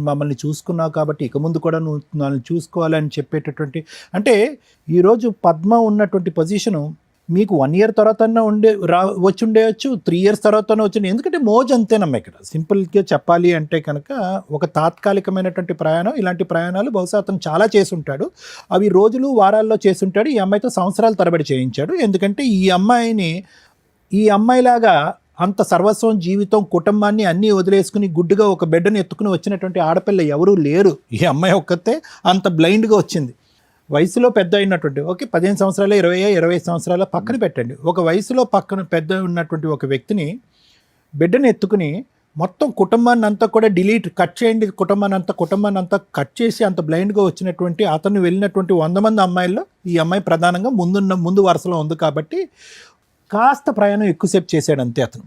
మమ్మల్ని చూసుకున్నావు కాబట్టి ఇక ముందు కూడా నువ్వు నన్ను చూసుకోవాలని చెప్పేటటువంటి, అంటే ఈరోజు పద్మ ఉన్నటువంటి పొజిషను మీకు 1 year తర్వాత వచ్చి ఉండేయచ్చు, 3 years తర్వాత వచ్చి, ఎందుకంటే మోజ్ అంతేనమ్మా. ఇక్కడ సింపుల్గా చెప్పాలి అంటే కనుక ఒక తాత్కాలికమైనటువంటి ప్రయాణం, ఇలాంటి ప్రయాణాలు బహుశా అతను చాలా చేసుంటాడు. అవి రోజులు వారాల్లో చేసుంటాడు. ఈ అమ్మాయితో సంవత్సరాల తరబడి చేయించాడు. ఎందుకంటే ఈ అమ్మాయిలాగా అంత సర్వస్వం, జీవితం, కుటుంబాన్ని అన్నీ వదిలేసుకుని గుడ్డుగా ఒక బిడ్డను ఎత్తుకుని వచ్చినటువంటి ఆడపిల్ల ఎవరూ లేరు. ఈ అమ్మాయి ఒక్కతే అంత బ్లైండ్గా వచ్చింది. వయసులో పెద్ద అయినటువంటి, ఓకే 15 సంవత్సరాలు, 20 సంవత్సరాల పక్కన పెట్టండి, ఒక వయసులో పక్కన పెద్ద ఉన్నటువంటి ఒక వ్యక్తిని, బిడ్డను ఎత్తుకుని మొత్తం కుటుంబాన్ని అంతా కూడా కట్ చేయండి, కుటుంబాన్ని అంతా కట్ చేసి అంత బ్లైండ్గా వచ్చినటువంటి అతను వెళ్ళినటువంటి 100 మంది అమ్మాయిల్లో ఈ అమ్మాయి ప్రధానంగా ముందు వరుసలో ఉంది కాబట్టి కాస్త ప్రయాణం ఎక్కువసేపు చేశాడు అంతే అతను.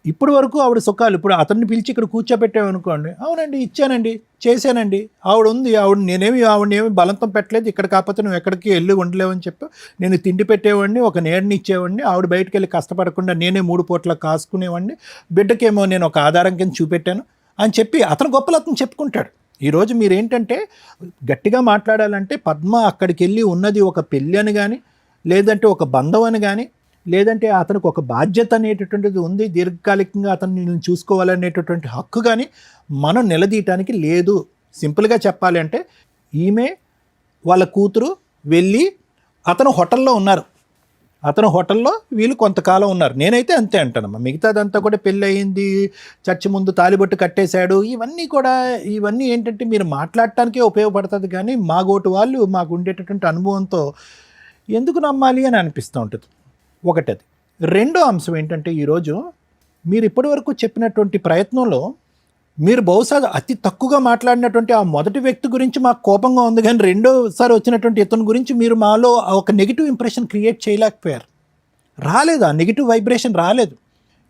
ఇప్పుడు వరకు ఆవిడ సుఖాలు, ఇప్పుడు అతన్ని పిలిచి ఇక్కడ కూర్చోబెట్టామనుకోండి, అవునండి ఇచ్చానండి, చేశానండి, నేనేమి బలంతం పెట్టలేదు, ఇక్కడ కాకపోతే నువ్వు ఎక్కడికి వెళ్ళి ఉండలేవని చెప్పి నేను తిండి పెట్టేవాడిని, ఒక నీడని ఇచ్చేవాడిని, ఆవిడ బయటకు వెళ్ళి కష్టపడకుండా నేనే 3 పూట్ల కాసుకునేవాడిని, బిడ్డకేమో నేను ఒక ఆధారం కింద చూపెట్టాను అని చెప్పి అతను గొప్పలు అతను చెప్పుకుంటాడు. ఈరోజు మీరేంటంటే గట్టిగా మాట్లాడాలంటే పద్మ అక్కడికి వెళ్ళి ఉన్నది ఒక పెళ్ళి అని కానీ, లేదంటే ఒక బంధం అని కానీ, లేదంటే అతనికి ఒక బాధ్యత అనేటటువంటిది ఉంది, దీర్ఘకాలికంగా అతన్ని నేను చూసుకోవాలనేటటువంటి హక్కు కానీ మనం నిలదీయటానికి లేదు. సింపుల్గా చెప్పాలి అంటే ఈమె వాళ్ళ కూతురు వెళ్ళి అతను హోటల్లో ఉన్నారు, అతను హోటల్లో వీళ్ళు కొంతకాలం ఉన్నారు. నేనైతే అంతే అంటానమ్మా. మిగతాదంతా కూడా పెళ్ళి అయింది, చర్చి ముందు తాలిబొట్టు కట్టేశాడు, ఇవన్నీ ఏంటంటే మీరు మాట్లాడటానికే ఉపయోగపడుతుంది కానీ మాగోటు వాళ్ళు మాకు ఉండేటటువంటి అనుభవంతో ఎందుకు నమ్మాలి అని అనిపిస్తూ ఉంటుంది. ఒకటది. రెండో అంశం ఏంటంటే ఈరోజు మీరు ఇప్పటివరకు చెప్పినటువంటి ప్రయత్నంలో మీరు బహుశా అతి తక్కువగా మాట్లాడినటువంటి ఆ మొదటి వ్యక్తి గురించి మాకు కోపంగా ఉంది, కానీ రెండోసారి వచ్చినటువంటి ఇతని గురించి మీరు మాలో ఒక నెగిటివ్ ఇంప్రెషన్ క్రియేట్ చేయలేకపోయారు. రాలేదు, ఆ నెగిటివ్ వైబ్రేషన్ రాలేదు.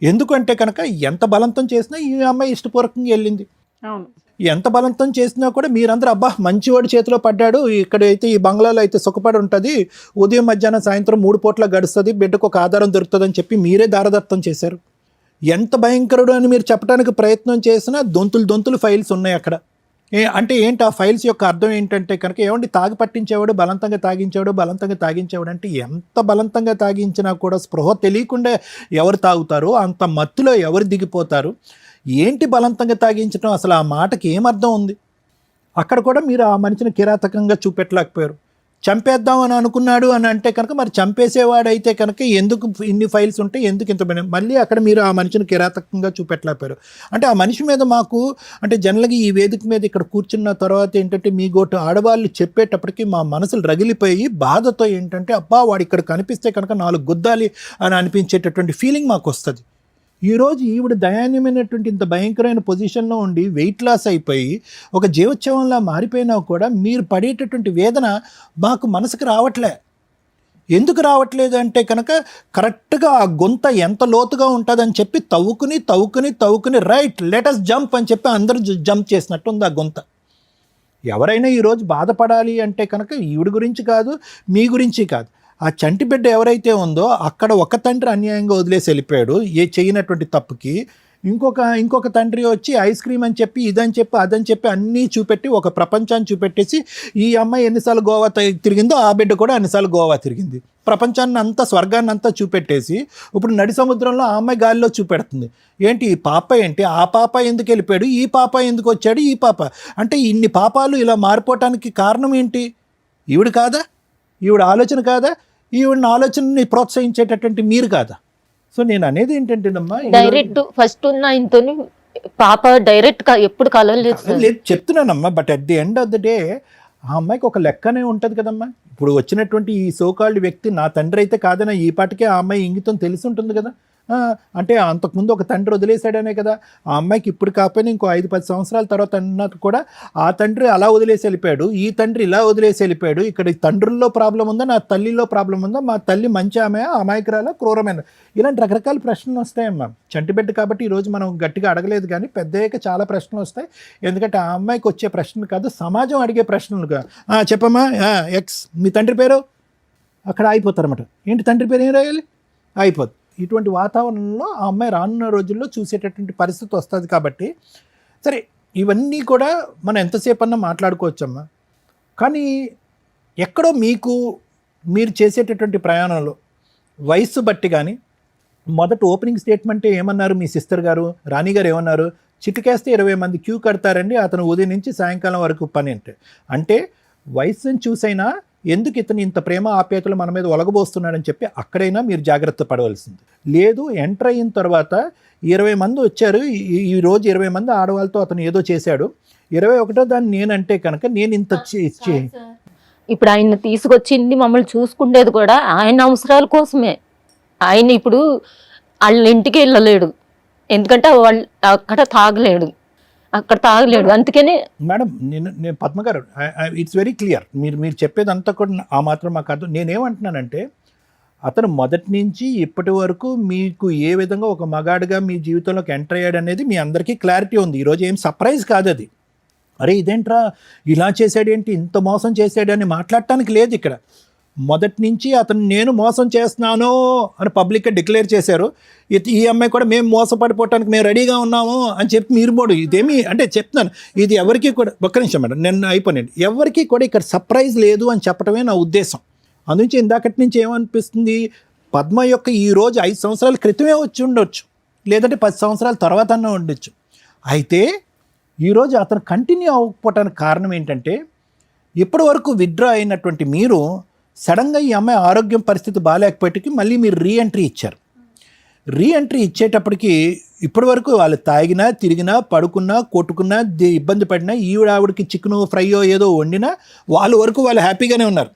ఎందుకంటే కనుక ఎంత బలవంతం చేసినా ఈ అమ్మాయి ఇష్టపూర్వకంగా వెళ్ళింది. అవును, ఎంత బలవంతం చేసినా కూడా మీరందరూ అబ్బా మంచివాడి చేతిలో పడ్డాడు, ఇక్కడైతే ఈ బంగ్లాలో అయితే సుఖపడి ఉంటుంది, ఉదయం మధ్యాహ్నం సాయంత్రం 3 పూట్ల గడుస్తుంది, బిడ్డకు ఒక ఆధారం దొరుకుతుందని చెప్పి మీరే దారదత్తం చేశారు. ఎంత భయంకరుడు అని మీరు చెప్పడానికి ప్రయత్నం చేసినా దొంతులు ఫైల్స్ ఉన్నాయి అక్కడ. అంటే ఏంటి ఆ ఫైల్స్ యొక్క అర్థం ఏంటంటే కనుక ఏమండి తాగి పట్టించేవాడు, బలవంతంగా తాగించేవాడు అంటే ఎంత బలవంతంగా తాగించినా కూడా స్పృహ తెలియకుండా ఎవరు తాగుతారో అంత మత్తులో ఎవరు దిగిపోతారు. ఏంటి బలవంతంగా తాగించడం, అసలు ఆ మాటకి ఏమర్థం ఉంది? అక్కడ కూడా మీరు ఆ మనిషిని కిరాతకంగా చూపెట్టలేకపోయారు. చంపేద్దామని అనుకున్నాడు అని అంటే కనుక మరి చంపేసేవాడైతే కనుక ఎందుకు ఇన్ని ఫైల్స్ ఉంటాయి, ఎందుకు ఇంత మళ్ళీ అక్కడ మీరు ఆ మనిషిని కిరాతకంగా చూపెట్టలేకపోయారు. అంటే ఆ మనిషి మీద మాకు అంటే జనరల్గా ఈ వేదిక మీద ఇక్కడ కూర్చున్న తర్వాత ఏంటంటే మీ గోటు ఆడవాళ్ళు చెప్పేటప్పటికి మా మనసులు రగిలిపోయి బాధతో ఏంటంటే అబ్బా వాడు ఇక్కడ కనిపిస్తే కనుక 4 గుద్దాలి అని అనిపించేటటువంటి ఫీలింగ్ మాకు వస్తుంది. ఈరోజు ఈవిడ దయాన్యమైనటువంటి ఇంత భయంకరమైన పొజిషన్లో ఉండి వెయిట్ లాస్ అయిపోయి ఒక జీవోత్సవంలా మారిపోయినా కూడా మీరు పడేటటువంటి వేదన మాకు మనసుకు రావట్లే. ఎందుకు రావట్లేదు అంటే కనుక కరెక్ట్గా ఆ గొంత ఎంత లోతుగా ఉంటుందని చెప్పి తవ్వుకుని రైట్ లెటస్ జంప్ అని చెప్పి అందరూ జంప్ చేసినట్టు ఉంది ఆ గొంత. ఎవరైనా ఈరోజు బాధపడాలి అంటే కనుక ఈవిడ గురించి కాదు, మీ గురించి కాదు, ఆ చంటి బిడ్డ ఎవరైతే ఉందో అక్కడ ఒక తండ్రి అన్యాయంగా వదిలేసి వెళ్ళిపోయాడు చేయనటువంటి తప్పుకి. ఇంకొక తండ్రి వచ్చి ఐస్ క్రీమ్ అని చెప్పి ఇదని చెప్పి అదని చెప్పి అన్నీ చూపెట్టి ఒక ప్రపంచాన్ని చూపెట్టేసి ఈ అమ్మాయి ఎన్నిసార్లు గోవా తిరిగిందో ఆ బిడ్డ కూడా అన్నిసార్లు గోవా తిరిగింది. ప్రపంచాన్ని అంతా స్వర్గాన్ని అంతా చూపెట్టేసి ఇప్పుడు నడి సముద్రంలో ఆ అమ్మాయి గాలిలో చూపెడుతుంది. ఏంటి ఈ పాప ఏంటి, ఆ పాప ఎందుకు వెళ్ళిపోయాడు, ఈ పాప ఎందుకు వచ్చాడు, ఈ పాప అంటే ఇన్ని పాపాలు ఇలా మారిపోవటానికి కారణం ఏంటి? ఈవిడ కాదా? ఈవిడ ఆలోచన కాదా? ఈవిడ ఆలోచనని ప్రోత్సహించేటటువంటి మీరు కాదా? సో నేను అనేది ఏంటంటేనమ్మా, డైరెక్ట్ ఫస్ట్ ఉన్న ఆయనతోని పాప డైరెక్ట్ ఎప్పుడు కలవలేదు లేదు చెప్తున్నానమ్మా. But at the end of the day ఆ అమ్మాయికి ఒక లెక్కనే ఉంటుంది కదమ్మా. ఇప్పుడు వచ్చినటువంటి ఈ సోకాల్డ్ వ్యక్తి నా తండ్రి అయితే కాదన్నా ఈ పాటికే ఆ అమ్మాయి ఇంగితం తెలిసి ఉంటుంది కదా. అంటే అంతకుముందు ఒక తండ్రి వదిలేశాడనే కదా. ఆ అమ్మాయికి ఇప్పుడు కాకపోయినా ఇంకో 5-10 సంవత్సరాల తర్వాత అన్నది కూడా ఆ తండ్రి అలా వదిలేసి వెళ్ళిపోయాడు, ఈ తండ్రి ఇలా వదిలేసి వెళ్ళిపోయాడు. ఇక్కడ తండ్రుల్లో ప్రాబ్లం ఉందా, నా తల్లిలో ప్రాబ్లం ఉందా, మా తల్లి మంచి ఆమె, అమాయకురాల, క్రూరమైన, ఇలాంటి రకరకాల ప్రశ్నలు వస్తాయమ్మా. చంటిబిడ్డ కాబట్టి ఈరోజు మనం గట్టిగా అడగలేదు, కానీ పెద్దయ్యాక చాలా ప్రశ్నలు వస్తాయి. ఎందుకంటే ఆ అమ్మాయికి వచ్చే ప్రశ్నలు కాదు, సమాజం అడిగే ప్రశ్నలుగా. చెప్పమ్మా, ఎక్స్ మీ తండ్రి పేరు, అక్కడ అయిపోతారన్నమాట. ఏంటి తండ్రి పేరు ఏం రాయాలి, అయిపోద్ది. ఇటువంటి వాతావరణంలో ఆ అమ్మాయి రానున్న రోజుల్లో చూసేటటువంటి పరిస్థితి వస్తుంది. కాబట్టి సరే, ఇవన్నీ కూడా మనం ఎంతసేపు అన్నా మాట్లాడుకోవచ్చమ్మా. కానీ ఎక్కడో మీరు చేసేటటువంటి ప్రయాణంలో వయస్సు బట్టి కానీ, మొదట ఓపెనింగ్ స్టేట్మెంటే ఏమన్నారు మీ సిస్టర్ గారు, రాణి గారు ఏమన్నారు, చిటికేస్తే 20 మంది క్యూ కడతారండి, అతను ఉదయం నుంచి సాయంకాలం వరకు పని అంటే వయస్సుని చూసైనా ఎందుకు ఇతను ఇంత ప్రేమ ఆప్యాయతలు మన మీద ఒలగబోస్తున్నాడని చెప్పి అక్కడైనా మీరు జాగ్రత్త పడవలసింది. లేదు, ఎంటర్ అయిన తర్వాత 20 మంది వచ్చారు, ఈ రోజు 20 మంది ఆడవాళ్ళతో అతను ఏదో చేశాడు, 21వ దాన్ని నేనంటే కనుక నేను ఇంత ఇప్పుడు ఆయన తీసుకొచ్చింది మమ్మల్ని చూసుకునేది కూడా ఆయన అవసరాల కోసమే. ఆయన ఇప్పుడు వాళ్ళ ఇంటికి వెళ్ళలేడు, ఎందుకంటే వాళ్ళు అక్కడ తాగలేడు. అందుకని మేడం నేను పద్మ గారు, ఇట్స్ వెరీ క్లియర్. మీరు చెప్పేదంతా కూడా ఆ మాత్రం మాకు అర్థం. నేనేమంటున్నానంటే, అతను మొదటి నుంచి ఇప్పటి వరకు మీకు ఏ విధంగా ఒక మగాడిగా మీ జీవితంలోకి ఎంటర్ అయ్యాడు అనేది మీ అందరికీ క్లారిటీ ఉంది. ఈరోజు ఏం సర్ప్రైజ్ కాదు అది. అరే ఇదేంట్రా ఇలా చేశాడేంటి, ఇంత మోసం చేశాడు అని మాట్లాడటానికి లేదు ఇక్కడ. మొదటి నుంచి అతను నేను మోసం చేస్తున్నాను అని పబ్లిక్గా డిక్లేర్ చేశారు. ఈ అమ్మాయి కూడా మేము మోసపడిపోవటానికి మేము రెడీగా ఉన్నాము అని చెప్పి మీరు పోడు. ఇదేమి అంటే చెప్తున్నాను, ఇది ఎవరికి కూడా, ఒక్క నిమిషం మేడం నేను అయిపోయింది, ఎవరికి కూడా ఇక్కడ సర్ప్రైజ్ లేదు అని చెప్పడమే నా ఉద్దేశం. అందునుంచి ఇందాకటి నుంచి ఏమనిపిస్తుంది, పద్మ యొక్క ఈరోజు 5 సంవత్సరాల క్రితమే వచ్చి ఉండొచ్చు, లేదంటే 10 సంవత్సరాల తర్వాత అన్నా ఉండొచ్చు. అయితే ఈరోజు అతను కంటిన్యూ అవ్వకపోవటానికి కారణం ఏంటంటే, ఇప్పటి వరకు విత్డ్రా అయినటువంటి మీరు సడన్గా ఈ అమ్మాయి ఆరోగ్యం పరిస్థితి బాగాలేకపోయేటికి మళ్ళీ మీరు రీఎంట్రీ ఇచ్చారు. రీఎంట్రీ ఇచ్చేటప్పటికి ఇప్పటి వరకు వాళ్ళు తాగినా, తిరిగినా, పడుకున్నా, కొట్టుకున్నా, ఇబ్బంది పడినా, ఆవిడకి చికెను ఫ్రైయో ఏదో వండినా వాళ్ళ వరకు వాళ్ళు హ్యాపీగానే ఉన్నారు.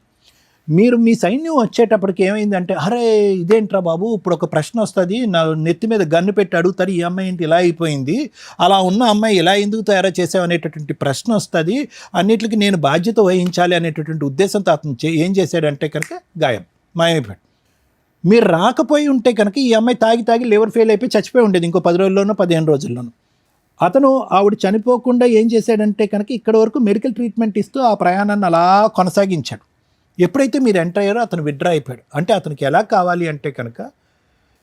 మీరు మీ సైన్యం వచ్చేటప్పటికి ఏమైందంటే, అరే ఇదేంట్రా బాబు, ఇప్పుడు ఒక ప్రశ్న వస్తుంది, నా నెత్తి మీద గన్ను పెట్టి అడుగుతారు, ఈ అమ్మాయి ఏంటి ఇలా అయిపోయింది, అలా ఉన్న అమ్మాయి ఇలా ఎందుకు తయారు చేసావు అనేటటువంటి ప్రశ్న వస్తుంది, అన్నిటికీ నేను బాధ్యత వహించాలి అనేటటువంటి ఉద్దేశంతో అతను ఏం చేశాడంటే కనుక మాయమైపోయాడు. మీరు రాకపోయి ఉంటే కనుక ఈ అమ్మాయి తాగి లివర్ ఫెయిల్ అయిపోయి చచ్చిపోయి ఉండేది ఇంకో 10 రోజుల్లోనో 15 రోజుల్లోనూ. అతను ఆవిడ చనిపోకుండా ఏం చేశాడంటే కనుక ఇక్కడ వరకు మెడికల్ ట్రీట్మెంట్ ఇస్తూ ఆ ప్రయాణాన్ని అలా కొనసాగించాడు. ఎప్పుడైతే మీరు ఎంటర్ అయ్యారో అతను విత్డ్రా అయిపోయాడు. అంటే అతనికి ఎలా కావాలి అంటే కనుక,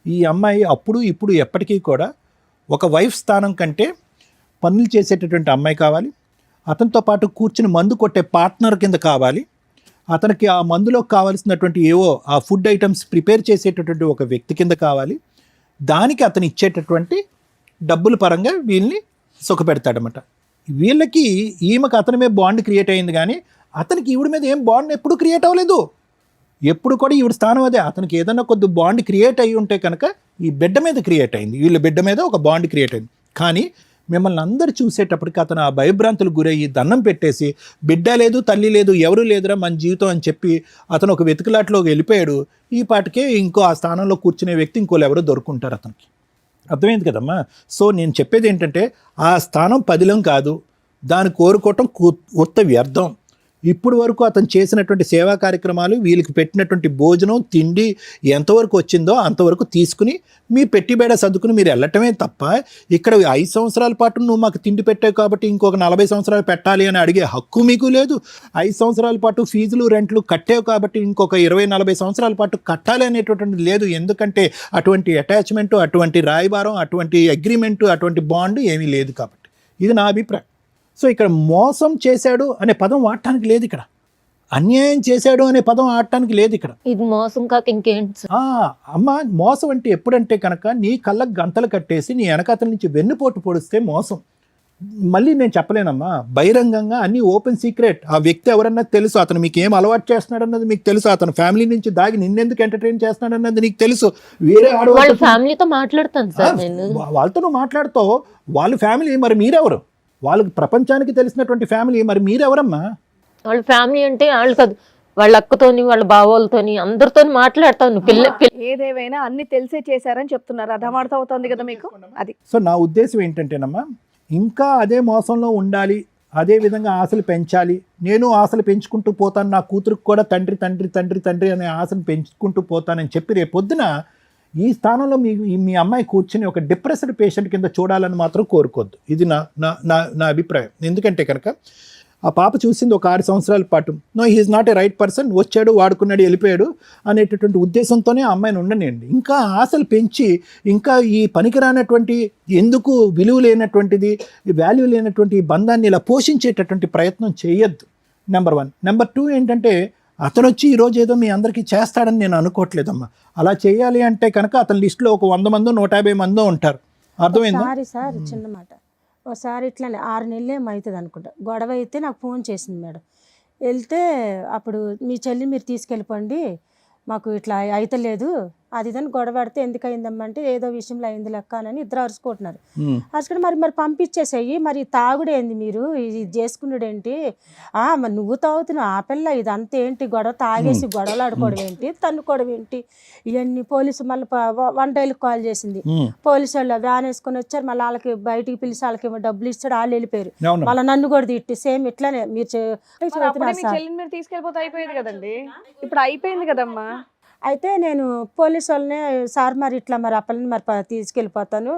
ఈ అమ్మాయి అప్పుడు ఇప్పుడు ఎప్పటికీ కూడా ఒక వైఫ్ స్థానం కంటే పనులు చేసేటటువంటి అమ్మాయి కావాలి, అతనితో పాటు కూర్చుని మందు కొట్టే పార్ట్నర్ కింద కావాలి, అతనికి ఆ మందులో కావాల్సినటువంటి ఏవో ఆ ఫుడ్ ఐటమ్స్ ప్రిపేర్ చేసేటటువంటి ఒక వ్యక్తి కింద కావాలి. దానికి అతను ఇచ్చేటటువంటి డబ్బుల పరంగా వీళ్ళని సుఖపెడతాడనమాట. వీళ్ళకి ఈమెకు అతని మీద బాండ్ క్రియేట్ అయింది, కానీ అతనికి ఈవిడ మీద ఏం బాండ్ ఎప్పుడు క్రియేట్ అవ్వలేదు. ఎప్పుడు కూడా ఈవిడ స్థానం అదే. అతనికి ఏదైనా కొద్ది బాండ్ క్రియేట్ అయ్యి ఉంటే కనుక ఈ బిడ్డ మీద క్రియేట్ అయింది, వీళ్ళ బిడ్డ మీద ఒక బాండ్ క్రియేట్ అయింది. కానీ మిమ్మల్ని అందరు చూసేటప్పటికి అతను ఆ భయభ్రాంతులకు గురయ్యి దండం పెట్టేసి, బిడ్డ లేదు, తల్లి లేదు, ఎవరు లేదురా మన జీవితం అని చెప్పి అతను ఒక వెతుకులాట్లోకి వెళ్ళిపోయాడు. ఈ పాటికే ఇంకో ఆ స్థానంలో కూర్చునే వ్యక్తి ఇంకోళ్ళు ఎవరో దొరుకుంటారు అతనికి. అర్థమైంది కదమ్మా. సో నేను చెప్పేది ఏంటంటే, ఆ స్థానం పదిలం కాదు, దాన్ని కోరుకోవటం ఉత్త వ్యర్థం. ఇప్పుడు వరకు అతను చేసినటువంటి సేవా కార్యక్రమాలు, వీళ్ళకి పెట్టినటువంటి భోజనం తిండి ఎంతవరకు వచ్చిందో అంతవరకు తీసుకుని మీ పెట్టిబేడ సర్దుకుని మీరు వెళ్ళటమే తప్ప, ఇక్కడ 5 సంవత్సరాల పాటు నువ్వు మాకు తిండి పెట్టావు కాబట్టి ఇంకొక 40 సంవత్సరాలు పెట్టాలి అని అడిగే హక్కు మీకు లేదు. 5 సంవత్సరాల పాటు ఫీజులు రెంట్లు కట్టావు కాబట్టి ఇంకొక 20-40 సంవత్సరాల పాటు కట్టాలి అనేటటువంటిది లేదు. ఎందుకంటే అటువంటి అటాచ్మెంటు, అటువంటి రాయబారం, అటువంటి అగ్రిమెంటు, అటువంటి బాండ్ ఏమీ లేదు కాబట్టి. ఇది నా అభిప్రాయం. సో ఇక్కడ మోసం చేశాడు అనే పదం వాడటానికి లేదు, ఇక్కడ అన్యాయం చేశాడు అనే పదం ఆడటానికి లేదు ఇక్కడ. ఇది మోసం కాక ఇంకేంటి? అమ్మ, మోసం అంటే ఎప్పుడంటే కనుక నీ కళ్ళకు గంతలు కట్టేసి నీ వెనకాతల నుంచి వెన్నుపోటు పొడిస్తే మోసం. మళ్ళీ నేను చెప్పలేనమ్మా, బహిరంగంగా అన్ని ఓపెన్ సీక్రెట్. ఆ వ్యక్తి ఎవరన్నది తెలుసు, అతను మీకు ఏం అలవాటు చేస్తున్నాడు అన్నది మీకు తెలుసు, అతను ఫ్యామిలీ నుంచి దాగి నిన్నెందుకు ఎంటర్టైన్ చేస్తున్నాడు అన్నది నీకు తెలుసు. వేరే వాళ్ళ ఫ్యామిలీతో మాట్లాడతాను సార్ నేను, వాళ్ళతో నువ్వు మాట్లాడుతావు, వాళ్ళ ఫ్యామిలీ, మరి మీరెవరు? వాళ్ళకి ప్రపంచానికి తెలిసినటువంటి ఫ్యామిలీ, మరి మీరెవరమ్మా? వాళ్ళ ఫ్యామిలీ అంటే వాళ్ళు కాదు, వాళ్ళ అక్కతోని వాళ్ళ బావోళ్ళతోని అందరితోని మాట్లాడతాను ఏదేవైనా అన్ని తెలిసే చేశారని చెప్తున్నారు. అది అర్థం అవుతోంది కదా మీకు. అది సో నా ఉద్దేశం ఏంటంటేనమ్మా, ఇంకా అదే మోసంలో ఉండాలి, అదే విధంగా ఆశలు పెంచాలి, నేను ఆశలు పెంచుకుంటూ పోతాను, నా కూతురికి కూడా తండ్రి తండ్రి తండ్రి తండ్రి అనే ఆశలు పెంచుకుంటూ పోతానని చెప్పి రేపు పొద్దున ఈ స్థానంలో మీ అమ్మాయి కూర్చుని ఒక డిప్రెస్డ్ పేషెంట్ కింద చూడాలని మాత్రం కోరుకోవద్దు. ఇది నా నా నా నా అభిప్రాయం. ఎందుకంటే కనుక ఆ పాప చూసింది ఒక 6 సంవత్సరాల పాటు, no he is not a right person, వచ్చాడు వాడుకున్నాడు వెళ్ళిపోయాడు అనేటటువంటి ఉద్దేశంతోనే ఆ అమ్మాయిని ఉండనియండి. ఇంకా ఆశలు పెంచి ఇంకా ఈ పనికిరానటువంటి, ఎందుకు విలువ లేనటువంటిది, వాల్యూ లేనటువంటి ఈ బంధాన్ని ఇలా పోషించేటటువంటి ప్రయత్నం చేయొద్దు. నెంబర్ 1. నెంబర్ 2 ఏంటంటే, అతను వచ్చి ఈరోజు ఏదో మీ అందరికీ చేస్తాడని నేను అనుకోవట్లేదమ్మా. అలా చేయాలి అంటే కనుక అతని లిస్టులో ఒక 100 మందో 150 మందో ఉంటారు. అర్థమైందా? సార్ చిన్న మాట, ఒకసారి ఇట్లానే 6 నెలలు ఏమో అవుతుంది అనుకుంటా, గొడవ అయితే నాకు ఫోన్ చేసింది మేడం. వెళ్తే అప్పుడు మీ చెల్లి మీరు తీసుకెళ్ళిపోండి, మాకు ఇట్లా అయితలేదు అది ఇదని గొడవ పడితే ఎందుకు అయిందమ్మా అంటే ఏదో విషయంలో అయింది లెక్క అని ఇద్దరు అరుచుకుంటున్నారు. అరుచుకుంటే మరి పంపించేసేయి, మరి తాగుడేంది మీరు ఇది చేసుకున్నాడేంటి, మరి నువ్వు తాగుతున్నావు ఆ పిల్ల ఇదంతా ఏంటి గొడవ, తాగేసి గొడవలు ఆడుకోవడం ఏంటి, తన్నుకోవడం ఏంటి, ఇవన్నీ పోలీసు మళ్ళీ 1 డైల్కి కాల్ చేసింది. పోలీసు వాళ్ళు వ్యాన్ వేసుకొని వచ్చారు, మళ్ళీ వాళ్ళకి బయటికి పిలిచి వాళ్ళకి ఏమో డబ్బులు ఇస్తాడు, వాళ్ళు వెళ్ళిపోయారు. మళ్ళీ నన్ను కూడా తిట్టి సేమ్ ఇట్లానే మీరు తీసుకెళ్ళిపోతే అయిపోయేది కదండి, ఇప్పుడు అయిపోయింది కదమ్మా. అయితే నేను పోలీసు వాళ్ళని, సార్ మరి ఇట్లా మరి ఆ పిల్లని మరి తీసుకెళ్ళిపోతాను,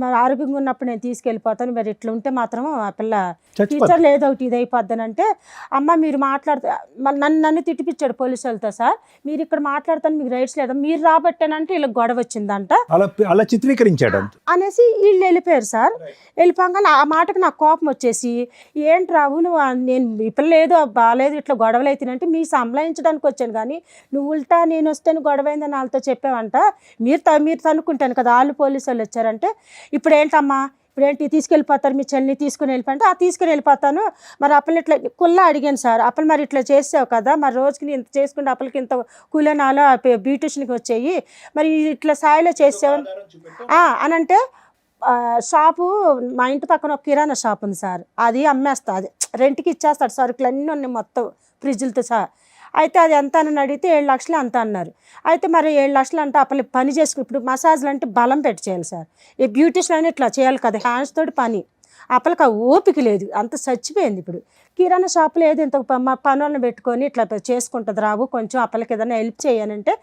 మరి ఆరోగ్యంగా ఉన్నప్పుడు నేను తీసుకెళ్ళిపోతాను, మరి ఇట్లా ఉంటే మాత్రం ఆ పిల్ల టీచర్లు ఏదో ఒకటి ఇది అయిపోద్దానంటే, అమ్మ మీరు మాట్లాడుతూ నన్ను తిట్టిపించాడు పోలీసు వాళ్ళతో, సార్ మీరు ఇక్కడ మాట్లాడతాను మీకు రైట్స్ లేదా, మీరు రాబట్టానంటే ఇలా గొడవ వచ్చిందంట అలా చిత్రీకరించాడు అనేసి వీళ్ళు వెళ్ళిపోయారు. సార్ వెళ్ళిపోగానే ఆ మాటకు నాకు కోపం వచ్చేసి, ఏంటి రావు నువ్వు, నేను ఈ పిల్ల ఏదో బాగాలేదు ఇట్లా గొడవలు అవుతానంటే మీ సంలాయించడానికి వచ్చాను, కానీ నువ్వు ఉల్టా నేను వస్తే గొడవైందని వాళ్ళతో చెప్పావంట, మీరు తనుకుంటాను కదా, వాళ్ళు పోలీసు వాళ్ళు వచ్చారంటే, ఇప్పుడు ఏంటమ్మా ఇప్పుడు ఏంటి తీసుకెళ్ళిపోతారు మీ చెల్లిని తీసుకుని వెళ్ళిపోతే, తీసుకుని వెళ్ళిపోతాను, మరి అప్పలు ఇట్లా కుల్లా అడిగాను సార్, అప్పలు మరి ఇట్లా చేసావు కదా, మరి రోజుకి ఇంత చేసుకుంటే అప్పలకి ఇంత కూలనాలో బ్యూటిషియన్కి వచ్చాయి, మరి ఇట్లా స్థాయిలో చేసావు అని అంటే, షాపు మా ఇంటి పక్కన ఒక కిరాణా షాప్ ఉంది సార్, అది అమ్మేస్తా, అది రెంట్కి ఇచ్చేస్తాడు, సరుకులు అన్నీ ఉన్నాయి మొత్తం ఫ్రిడ్జ్లతో సహా. అయితే అది ఎంత అని అడిగితే 7 లక్షలు అంత అన్నారు. అయితే మరి 7 లక్షలు అంటే అప్పలు పని చేసుకుని, ఇప్పుడు మసాజ్లు అంటే బలం పెట్టి చేయాలి సార్, ఈ బ్యూటిషియన్ అని ఇట్లా చేయాలి కదా, హ్యాండ్స్ తోటి పని, అప్పలకి ఓపిక లేదు, అంత చచ్చిపోయింది. ఇప్పుడు కిరాణా షాపులో ఏదో ఇంత పనులను పెట్టుకొని ఇట్లా చేసుకుంటుంది రావు, కొంచెం అప్పలకి ఏదైనా హెల్ప్ చేయనంటే,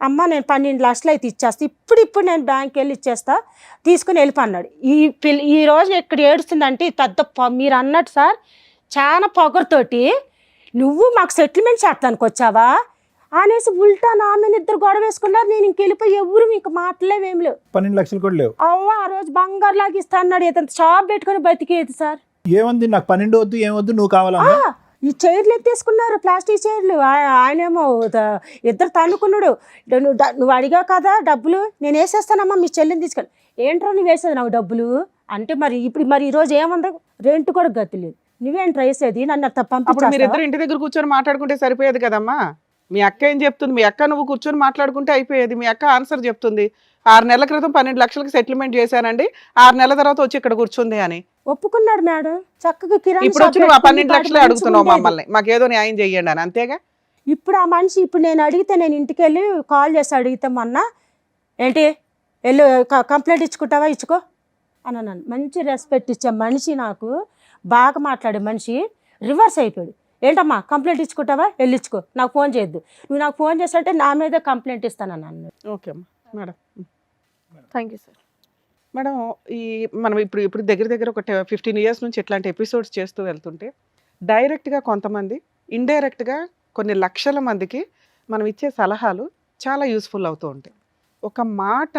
అమ్మ నేను 12 లక్షలు అయితే ఇచ్చేస్తా, ఇప్పుడు నేను బ్యాంక్కి వెళ్ళి ఇచ్చేస్తా, తీసుకుని వెళ్ళిపోన్నాడు. ఈ రోజు ఎక్కడ ఏడుస్తుందంటే పెద్ద మీరు అన్నట్టు సార్ చాలా పొగరుతోటి, నువ్వు మాకు సెటిల్మెంట్ చేస్తానికి వచ్చావా అనేసి ఉల్టా నా మీద ఇద్దరు గొడవ వేసుకున్నారు. నేను ఇంకెళ్ళిపోయి ఎవరు మీకు మాటలేవేమి లేవు, 12 లక్షలు కూడా లేవు. ఆ రోజు బంగారు లాగా ఇస్తా అన్నాడు, ఏదంత షాప్ పెట్టుకుని బతికేది సార్. ఏముంది నాకు 12 వద్దు ఏమొద్దు నువ్వు కావాలా, ఈ చైర్లు ఎత్తేసుకున్నారు, ప్లాస్టిక్ చైర్లు. ఆయనేమో ఇద్దరు తన్నుకున్నాడు, నువ్వు అడిగావు కదా డబ్బులు నేను వేసేస్తానమ్మా మీ చెల్లిని తీసుకెళ్ళి, ఏంట్రా నువ్వు వేసేది నాకు డబ్బులు అంటే, మరి ఈరోజు ఏముంది, రెంట్ కూడా గతి లేదు, నువ్వేంట్రా వేసేది, నన్ను పంపించారు. మీరు ఇద్దరు ఇంటి దగ్గర కూర్చొని మాట్లాడుకుంటే సరిపోయేది కదమ్మా. మీ అక్క ఏం చెప్తుంది, మీ అక్క నువ్వు కూర్చొని మాట్లాడుకుంటే అయిపోయేది. మీ అక్క ఆన్సర్ చెప్తుంది, 6 నెలల క్రితం 12 లక్షలకి సెటిల్మెంట్ చేశానండి, 6 నెలల తర్వాత వచ్చి ఇక్కడ కూర్చుంది అని ఒప్పుకున్నాడు మేడం. చక్కగా కిరాణా ఇప్పుడు వచ్చి నువ్వు 12 లక్షలే అడుగుతున్నావు మమ్మల్ని, మాకేదో న్యాయం చెయ్యండి అని, అంతేగా. ఇప్పుడు ఆ మనిషి ఇప్పుడు నేను అడిగితే, నేను ఇంటికి వెళ్ళి కాల్ చేసి అడిగితే మొన్న, ఏంటి వెళ్ళు కంప్లైంట్ ఇచ్చుకుంటావా, ఇచ్చుకో అని అన్నాను. మంచి రెస్పెక్ట్ ఇచ్చే మనిషి, నాకు బాగా మాట్లాడే మనిషి రివర్స్ అయిపోయాడు. ఏంటమ్మా కంప్లైంట్ ఇచ్చుకుంటావా, వెళ్ళిచ్చుకో, నాకు ఫోన్ చేయొద్దు, నువ్వు నాకు ఫోన్ చేస్తుంటే నా మీద కంప్లైంట్ ఇస్తానన్నాను. ఓకే అమ్మా madam, thank you sir. Madam మనం ఇప్పుడు దగ్గర ఒక 15 ఇయర్స్ నుంచి ఇట్లాంటి ఎపిసోడ్స్ చేస్తూ వెళ్తుంటే, డైరెక్ట్గా కొంతమంది, ఇండైరెక్ట్గా కొన్ని లక్షల మందికి మనం ఇచ్చే సలహాలు చాలా యూస్ఫుల్ అవుతూ ఉంటాయి. ఒక మాట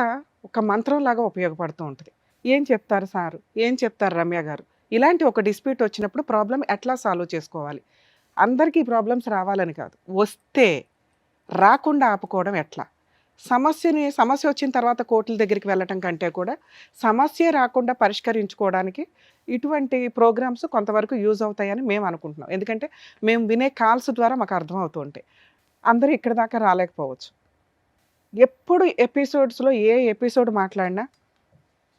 ఒక మంత్రంలాగా ఉపయోగపడుతూ ఉంటుంది. ఏం చెప్తారు సారు, ఏం చెప్తారు రమ్య గారు, ఇలాంటి ఒక డిస్ప్యూట్ వచ్చినప్పుడు ప్రాబ్లం ఎట్లా సాల్వ్ చేసుకోవాలి, అందరికీ ప్రాబ్లమ్స్ రావాలని కాదు, వస్తే రాకుండా ఆపుకోవడం ఎట్లా, సమస్య వచ్చిన తర్వాత కోర్టుల దగ్గరికి వెళ్ళటం కంటే కూడా సమస్య రాకుండా పరిష్కరించుకోవడానికి ఇటువంటి ప్రోగ్రామ్స్ కొంతవరకు యూజ్ అవుతాయని మేము అనుకుంటున్నాం. ఎందుకంటే మేము వినే కాల్స్ ద్వారా మాకు అర్థమవుతూ ఉంటాయి. అందరూ ఇక్కడ దాకా రాలేకపోవచ్చు. ఎప్పుడు ఎపిసోడ్స్లో ఏ ఎపిసోడ్ మాట్లాడినా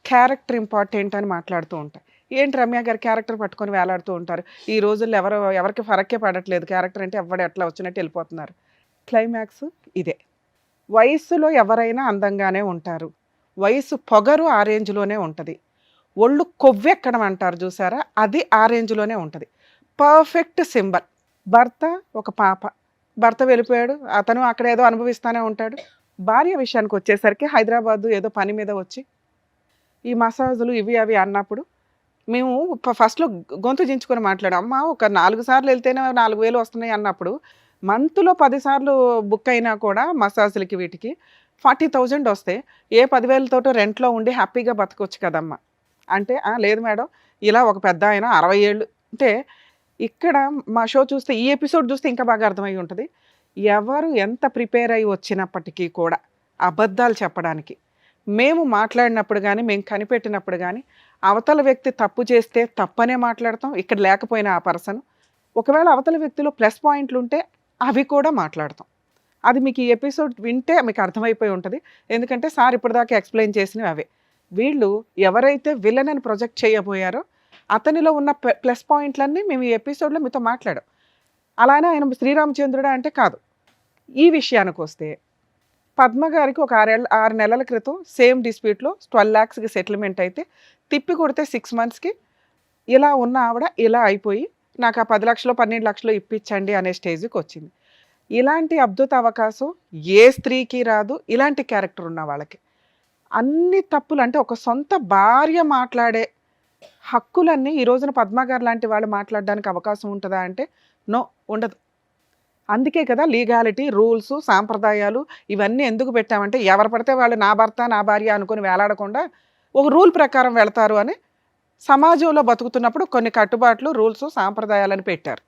క్యారెక్టర్ ఇంపార్టెంట్ అని మాట్లాడుతూ ఉంటాయి. ఏంటి రమ్య గారి క్యారెక్టర్ పట్టుకొని వేలాడుతూ ఉంటారు. ఈ రోజుల్లో ఎవరికి ఫరక్కే పడట్లేదు, క్యారెక్టర్ అంటే ఎవడు ఎట్లా వచ్చినట్టు వెళ్ళిపోతున్నారు. క్లైమాక్స్ ఇదే. వయస్సులో ఎవరైనా అందంగానే ఉంటారు, వయసు పొగరు ఆ రేంజ్లోనే ఉంటుంది, ఒళ్ళు కొవ్వెక్కడం అంటారు చూసారా, అది ఆ రేంజ్లోనే ఉంటుంది. Perfect symbol. భర్త ఒక పాప, భర్త వెళ్ళిపోయాడు, అతను అక్కడ ఏదో అనుభవిస్తూనే ఉంటాడు. భార్య విషయానికి వచ్చేసరికి హైదరాబాదు ఏదో పని మీద వచ్చి ఈ మసాజులు ఇవి అవి అన్నప్పుడు మేము ఫస్ట్లో గొంతు దించుకొని మాట్లాడాం. అమ్మ ఒక 4 సార్లు వెళ్తేనే 4,000 వస్తున్నాయి అన్నప్పుడు మంత్లో 10 సార్లు బుక్ అయినా కూడా మసాజులకి వీటికి 40,000 వస్తే ఏ 10,000తోటో రెంట్లో ఉండి హ్యాపీగా బతకొచ్చు కదమ్మా అంటే, లేదు మేడం ఇలా ఒక పెద్ద ఆయన 60 ఏళ్ళు అంటే. ఇక్కడ మా షో చూస్తే ఈ ఎపిసోడ్ చూస్తే ఇంకా బాగా అర్థమై ఉంటుంది. ఎవరు ఎంత ప్రిపేర్ అయ్యి వచ్చినప్పటికీ కూడా అబద్ధాలు చెప్పడానికి, మేము మాట్లాడినప్పుడు కానీ మేము కనిపెట్టినప్పుడు కానీ అవతల వ్యక్తి తప్పు చేస్తే తప్పనే మాట్లాడతాం, ఇక్కడ లేకపోయినా ఆ పర్సన్. ఒకవేళ అవతల వ్యక్తిలో ప్లస్ పాయింట్లు ఉంటే అవి కూడా మాట్లాడతాం. అది మీకు ఈ ఎపిసోడ్ వింటే మీకు అర్థమైపోయి ఉంటుంది. ఎందుకంటే సార్ ఇప్పటిదాకా ఎక్స్ప్లెయిన్ చేసినవి అవే. వీళ్ళు ఎవరైతే విలన్ అని ప్రొజెక్ట్ చేయబోయారో అతనిలో ఉన్న ప్లస్ పాయింట్లన్నీ మేము ఈ ఎపిసోడ్లో మీతో మాట్లాడాం. అలానే ఆయన శ్రీరామచంద్రుడా అంటే కాదు. ఈ విషయానికి వస్తే పద్మ గారికి ఒక 6 నెలల క్రితం సేమ్ డిస్ప్యూట్లో 12 lakhsకి సెటిల్మెంట్ అయితే తిప్పి కొడితే 6 monthsకి ఇలా ఉన్న ఆవిడ ఇలా అయిపోయి నాకు ఆ 10 లక్షలు 12 లక్షలు ఇప్పించండి అనే స్టేజ్కి వచ్చింది. ఇలాంటి అద్భుత అవకాశం ఏ స్త్రీకి రాదు, ఇలాంటి క్యారెక్టర్ ఉన్న వాళ్ళకి. అన్ని తప్పులు అంటే ఒక సొంత భార్య మాట్లాడే హక్కులన్నీ ఈ రోజున పద్మ గారు లాంటి వాళ్ళు మాట్లాడడానికి అవకాశం ఉంటుందా అంటే నో, ఉండదు. అందుకే కదా లీగాలిటీ, రూల్స్, సాంప్రదాయాలు ఇవన్నీ ఎందుకు పెట్టామంటే ఎవరు పడితే వాళ్ళు నా భర్త నా భార్య అనుకుని వేలాడకుండా ఒక రూల్ ప్రకారం వెళతారు అని. సమాజంలో బతుకుతున్నప్పుడు కొన్ని కట్టుబాట్లు, రూల్స్, సాంప్రదాయాలని పెట్టారు.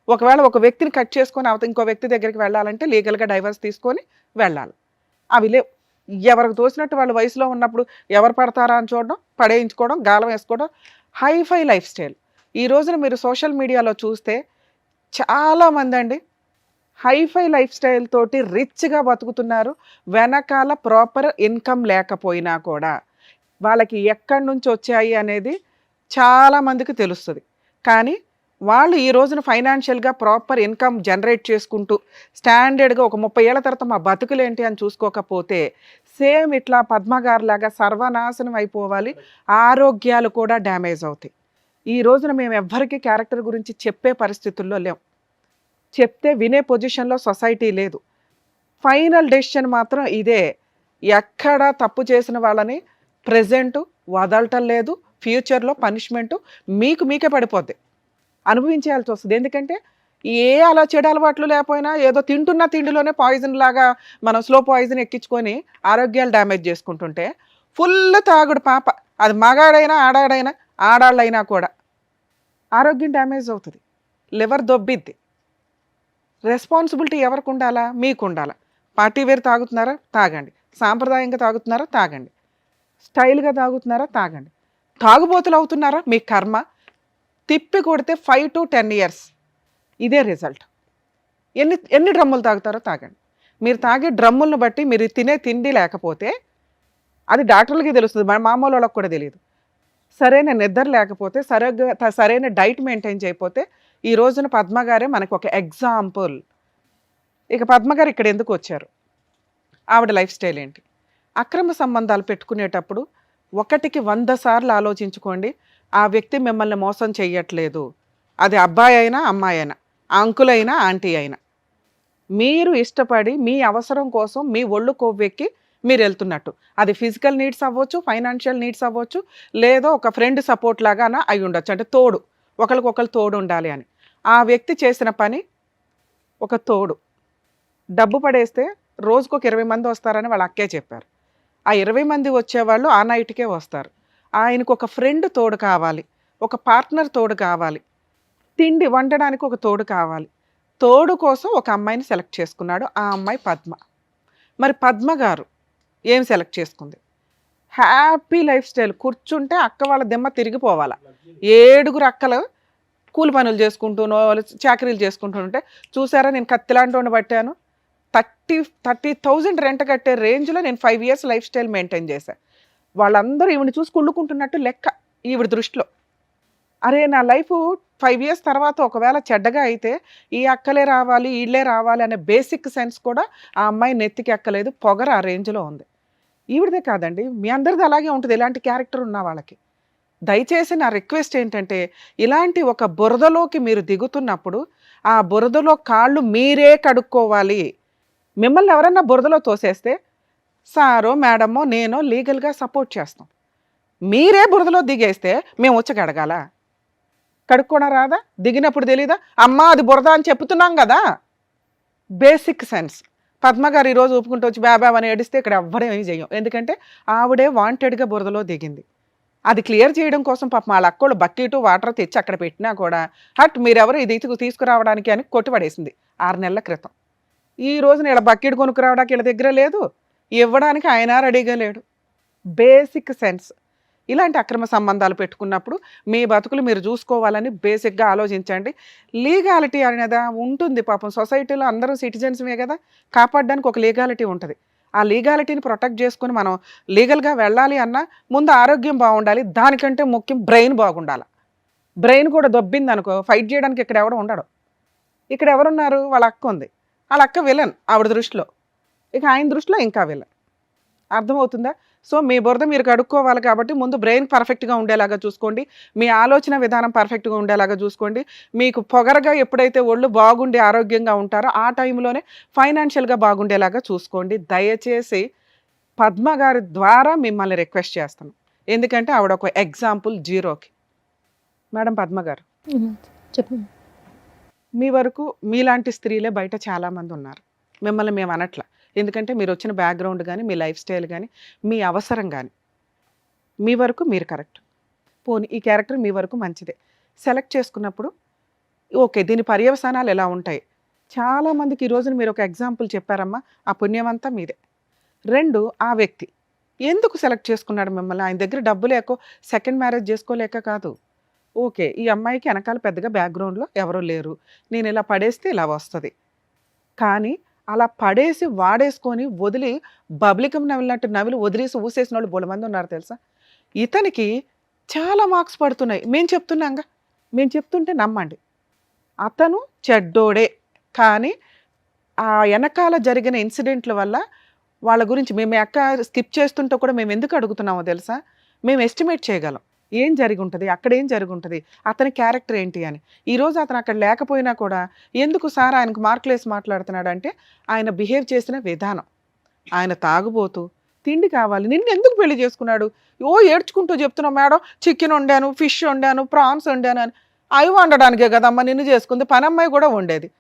ఒకవేళ ఒక వ్యక్తిని కట్ చేసుకొని ఇంకో వ్యక్తి దగ్గరికి వెళ్ళాలంటే లీగల్గా డైవర్స్ తీసుకొని వెళ్ళాలి. అవి లేవు. ఎవరికి తోచినట్టు వాళ్ళు వయసులో ఉన్నప్పుడు ఎవరు పడతారా అని చూడడం, పడేయించుకోవడం, గాలం వేసుకోవడం, హైఫై లైఫ్ స్టైల్. ఈ రోజున మీరు సోషల్ మీడియాలో చూస్తే చాలామంది అండి హైఫై లైఫ్ స్టైల్ తోటి రిచ్గా బతుకుతున్నారు. వెనకాల ప్రాపర్ ఇన్కమ్ లేకపోయినా కూడా వాళ్ళకి ఎక్కడి నుంచి వచ్చాయి అనేది చాలామందికి తెలుస్తుంది. కానీ వాళ్ళు ఈ రోజున ఫైనాన్షియల్గా ప్రాపర్ ఇన్కమ్ జనరేట్ చేసుకుంటూ స్టాండర్డ్గా ఒక 30 ఏళ్ల తర్వాత మా బతుకులేంటి అని చూసుకోకపోతే సేమ్ ఇట్లా పద్మగారులాగా సర్వనాశనం అయిపోవాలి, ఆరోగ్యాలు కూడా డ్యామేజ్ అవుతాయి. ఈ రోజున మేము ఎవ్వరికీ క్యారెక్టర్ గురించి చెప్పే పరిస్థితుల్లో లేం. చెప్తే వినే పొజిషన్లో సొసైటీ లేదు. ఫైనల్ డెసిషన్ మాత్రం ఇదే. ఎక్కడ తప్పు చేసిన వాళ్ళని ప్రెజెంట్ వదలటం లేదు, ఫ్యూచర్లో పనిష్మెంటు మీకే పడిపోద్ది, అనుభవించేయాల్సి వస్తుంది. ఎందుకంటే ఏ అలా చెడు అలవాట్లు లేకపోయినా ఏదో తింటున్న తిండిలోనే పాయిజన్ లాగా మనం స్లో పాయిజన్ ఎక్కించుకొని ఆరోగ్యాలు డ్యామేజ్ చేసుకుంటుంటే ఫుల్ తాగుడు పాప, అది మగాడైనా ఆడాడైనా ఆడాళ్ళైనా కూడా ఆరోగ్యం డ్యామేజ్ అవుతుంది, లివర్ దొబ్బిద్ది. రెస్పాన్సిబిలిటీ ఎవరికి ఉండాలా? మీకు ఉండాలా. పార్టీ వేర్ తాగుతున్నారా? తాగండి. సాంప్రదాయంగా తాగుతున్నారా? తాగండి. స్టైల్గా తాగుతున్నారా? తాగండి. తాగుబోతులు అవుతున్నారా? మీ కర్మ. తిప్పి కొడితే 5 to 10 years ఇదే రిజల్ట్. ఎన్ని డ్రమ్ములు తాగుతారో తాగండి. మీరు తాగే డ్రమ్ములను బట్టి మీరు తినే తిండి లేకపోతే అది డాక్టర్లకి తెలుస్తుంది, మామూలు వాళ్ళకి కూడా తెలియదు. సరైన నిద్ర లేకపోతే, సరైన డైట్ మెయింటైన్ చేయకపోతే ఈ రోజున పద్మగారే మనకు ఒక ఎగ్జాంపుల్. ఇక పద్మగారు ఇక్కడ ఎందుకు వచ్చారు, ఆవిడ లైఫ్ స్టైల్ ఏంటి? అక్రమ సంబంధాలు పెట్టుకునేటప్పుడు 1కి 100 సార్లు ఆలోచించుకోండి. ఆ వ్యక్తి మిమ్మల్ని మోసం చెయ్యట్లేదు. అది అబ్బాయి అయినా అమ్మాయి అయినా, అంకుల్ అయినా ఆంటీ అయినా, మీరు ఇష్టపడి మీ అవసరం కోసం మీ ఒళ్ళు కొవ్వెక్కి మీరు వెళ్తున్నట్టు. అది ఫిజికల్ నీడ్స్ అవ్వచ్చు, ఫైనాన్షియల్ నీడ్స్ అవ్వచ్చు, లేదో ఒక ఫ్రెండ్ సపోర్ట్ లాగా అయి ఉండొచ్చు. అంటే తోడు, ఒకరికొకరు తోడు ఉండాలి అని. ఆ వ్యక్తి చేసిన పని ఒక తోడు. డబ్బు పడేస్తే రోజుకు ఒక 20 మంది వస్తారని వాళ్ళ అక్కే చెప్పారు. ఆ 20 మంది వచ్చేవాళ్ళు ఆ నైట్కే వస్తారు. ఆయనకు ఒక ఫ్రెండ్ తోడు కావాలి, ఒక పార్ట్నర్ తోడు కావాలి, తిండి వండడానికి ఒక తోడు కావాలి. తోడు కోసం ఒక అమ్మాయిని సెలెక్ట్ చేసుకున్నాడు. ఆ అమ్మాయి పద్మ. మరి పద్మ గారు ఏం సెలెక్ట్ చేసుకుంది? Happy life style. కూర్చుంటే అక్క వాళ్ళ దిమ్మ తిరిగిపోవాలా. 7 అక్కలు కూలి పనులు చేసుకుంటూనో చాకరీలు చేసుకుంటూ ఉంటే చూసారా, నేను కత్తిలాంటి వాడిని పట్టాను. 30,000 రెంట్ కట్టే రేంజ్లో నేను 5 years లైఫ్ స్టైల్ మెయింటైన్ చేశాను. వాళ్ళందరూ ఈవిని చూసి కుళ్ళుకుంటున్నట్టు లెక్క ఈవిడ దృష్టిలో. అరే నా లైఫ్ 5 years తర్వాత ఒకవేళ చెడ్డగా అయితే ఈ అక్కలే రావాలి వీళ్ళే రావాలి అనే బేసిక్ సెన్స్ కూడా ఆ అమ్మాయి నెత్తికి ఎక్కలేదు. పొగరు ఆ రేంజ్లో ఉంది. ఈవిడదే కాదండి, మీ అందరిది అలాగే ఉంటుంది ఇలాంటి క్యారెక్టర్ ఉన్న వాళ్ళకి. దయచేసి నా రిక్వెస్ట్ ఏంటంటే, ఇలాంటి ఒక బురదలోకి మీరు దిగుతున్నప్పుడు ఆ బురదలో కాళ్ళు మీరే కడుక్కోవాలి. మిమ్మల్ని ఎవరన్నా బురదలో తోసేస్తే సారో మేడమో నేనో లీగల్గా సపోర్ట్ చేస్తాం. మీరే బురదలో దిగేస్తే మేము వచ్చి కడగాల? కడుక్కోవడం రాదా? దిగినప్పుడు తెలీదా? అమ్మా అది బురద అని చెప్తున్నాం కదా. Basic sense. పద్మ గారు ఈరోజు ఒప్పుకుంటూ వచ్చి బాబా అని ఏడిస్తే ఇక్కడ ఎవ్వడం ఏమి చెయ్యం. ఎందుకంటే ఆవిడే వాంటెడ్గా బురదలో దిగింది. అది క్లియర్ చేయడం కోసం పాపం వాళ్ళ అక్కోళ్ళు బకెట్ వాటర్ తెచ్చి అక్కడ పెట్టినా కూడా హట్ మీరెవరు ఇది తీసుకురావడానికి అని కొట్టుపడేసింది 6 నెలల క్రితం. ఈ రోజున ఇలా బకెట్ కొనుక్కురావడానికి వీళ్ళ దగ్గర లేదు, ఇవ్వడానికి ఆయన రెడీగా లేడు. Basic sense. ఇలాంటి అక్రమ సంబంధాలు పెట్టుకున్నప్పుడు మీ బతుకులు మీరు చూసుకోవాలని బేసిక్గా ఆలోచించండి. లీగాలిటీ అనేది ఉంటుంది. పాపం సొసైటీలో అందరూ సిటిజన్స్మే కదా, కాపాడడానికి ఒక లీగాలిటీ ఉంటుంది. ఆ లీగాలిటీని ప్రొటెక్ట్ చేసుకుని మనం లీగల్గా వెళ్ళాలి అన్నా ముందు ఆరోగ్యం బాగుండాలి. దానికంటే ముఖ్యం బ్రెయిన్ బాగుండాలి. బ్రెయిన్ కూడా దొబ్బింది అనుకో, ఫైట్ చేయడానికి ఇక్కడ ఎవడో ఉండడు. ఇక్కడ ఎవరున్నారు? వాళ్ళ అక్క ఉంది. వాళ్ళ అక్క విలన్ ఆవిడ దృష్టిలో, ఇక ఆయన దృష్టిలో ఇంకా విలన్. అర్థమవుతుందా? సో మీ బురద మీరు కడుక్కోవాలి కాబట్టి ముందు బ్రెయిన్ పర్ఫెక్ట్గా ఉండేలాగా చూసుకోండి. మీ ఆలోచన విధానం పర్ఫెక్ట్గా ఉండేలాగా చూసుకోండి. మీకు పొగరగా ఎప్పుడైతే ఒళ్ళు బాగుండి ఆరోగ్యంగా ఉంటారో ఆ టైంలోనే ఫైనాన్షియల్గా బాగుండేలాగా చూసుకోండి. దయచేసి పద్మ గారి ద్వారా మిమ్మల్ని రిక్వెస్ట్ చేస్తాను. ఎందుకంటే ఆవిడ ఒక ఎగ్జాంపుల్ జీరోకి. మేడం పద్మ గారు, చెప్పండి. మీ వరకు మీలాంటి స్త్రీలే బయట చాలామంది ఉన్నారు. మిమ్మల్ని మేము అనట్లా. ఎందుకంటే మీరు వచ్చిన బ్యాక్గ్రౌండ్ కానీ మీ లైఫ్ స్టైల్ కానీ మీ అవసరం కానీ మీ వరకు మీరు కరెక్ట్. పోనీ ఈ క్యారెక్టర్ మీ వరకు మంచిదే. సెలెక్ట్ చేసుకున్నప్పుడు ఓకే దీని పర్యవసానాలు ఎలా ఉంటాయి? చాలామందికి ఈ రోజున మీరు ఒక ఎగ్జాంపుల్ చెప్పారమ్మా, ఆ పుణ్యమంతా మీదే. 2 ఆ వ్యక్తి ఎందుకు సెలెక్ట్ చేసుకున్నాడు మిమ్మల్ని? ఆయన దగ్గర డబ్బు లేకో సెకండ్ మ్యారేజ్ చేసుకోలేక కాదు. ఓకే ఈ అమ్మాయికి వెనకాల పెద్దగా బ్యాక్గ్రౌండ్లో ఎవరూ లేరు, నేను ఇలా పడేస్తే ఇలా వస్తుంది. కానీ అలా పడేసి వాడేసుకొని వదిలి బబ్లికం నవిలినట్టు నవిలి వదిలేసి ఊసేసిన వాళ్ళు బోల మంది ఉన్నారు తెలుసా. ఇతనికి చాలా మార్క్స్ పడుతున్నాయి. మేము చెప్తున్నాంగా, మేము చెప్తుంటే నమ్మండి. అతను చెడ్డోడే, కానీ ఆ వెనకాల జరిగిన ఇన్సిడెంట్ల వల్ల వాళ్ళ గురించి మేము అక్క స్కిప్ చేస్తుంటే కూడా మేము ఎందుకు అడుగుతున్నామో తెలుసా? మేము ఎస్టిమేట్ చేయగలం ఏం జరిగి ఉంటుంది, అక్కడ ఏం జరిగి ఉంటుంది, అతని క్యారెక్టర్ ఏంటి అని. ఈరోజు అతను అక్కడ లేకపోయినా కూడా ఎందుకు సార్ ఆయనకు మార్కులు వేసి మాట్లాడుతున్నాడు అంటే ఆయన బిహేవ్ చేసిన విధానం. ఆయన తాగుబోతూ తిండి కావాలి, నిన్ను ఎందుకు పెళ్లి చేసుకున్నాడు? ఏడ్చుకుంటూ చెప్తున్నావు మేడం, చికెన్ వండాను, ఫిష్ వండాను, ప్రాన్స్ వండాను అని. అవి వండడానికే కదమ్మా నిన్ను చేసుకుంది. పనమ్మాయి కూడా వండేది.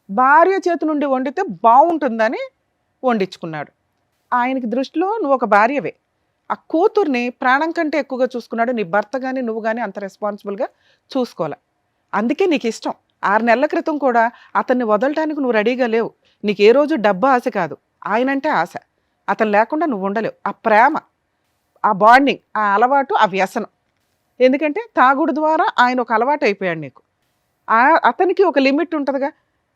భార్య చేతి నుండి వండితే బాగుంటుందని వండించుకున్నాడు. ఆయనకి దృష్టిలో నువ్వు ఒక భార్యవే. ఆ కూతుర్ని ప్రాణం కంటే ఎక్కువగా చూసుకున్నాడు. నీ భర్త కానీ నువ్వు కానీ అంత రెస్పాన్సిబుల్గా చూసుకోవాలి. అందుకే నీకు ఇష్టం. 6 నెలల క్రితం కూడా అతన్ని వదలటానికి నువ్వు రెడీగా లేవు. నీకు ఏ రోజు డబ్బు ఆశ కాదు, ఆయనంటే ఆశ. అతను లేకుండా నువ్వు ఉండలేవు. ఆ ప్రేమ, ఆ బాండింగ్, ఆ అలవాటు, ఆ వ్యసనం. ఎందుకంటే తాగుడు ద్వారా ఆయన ఒక అలవాటు అయిపోయాడు నీకు. అతనికి ఒక లిమిట్ ఉంటుందిగా.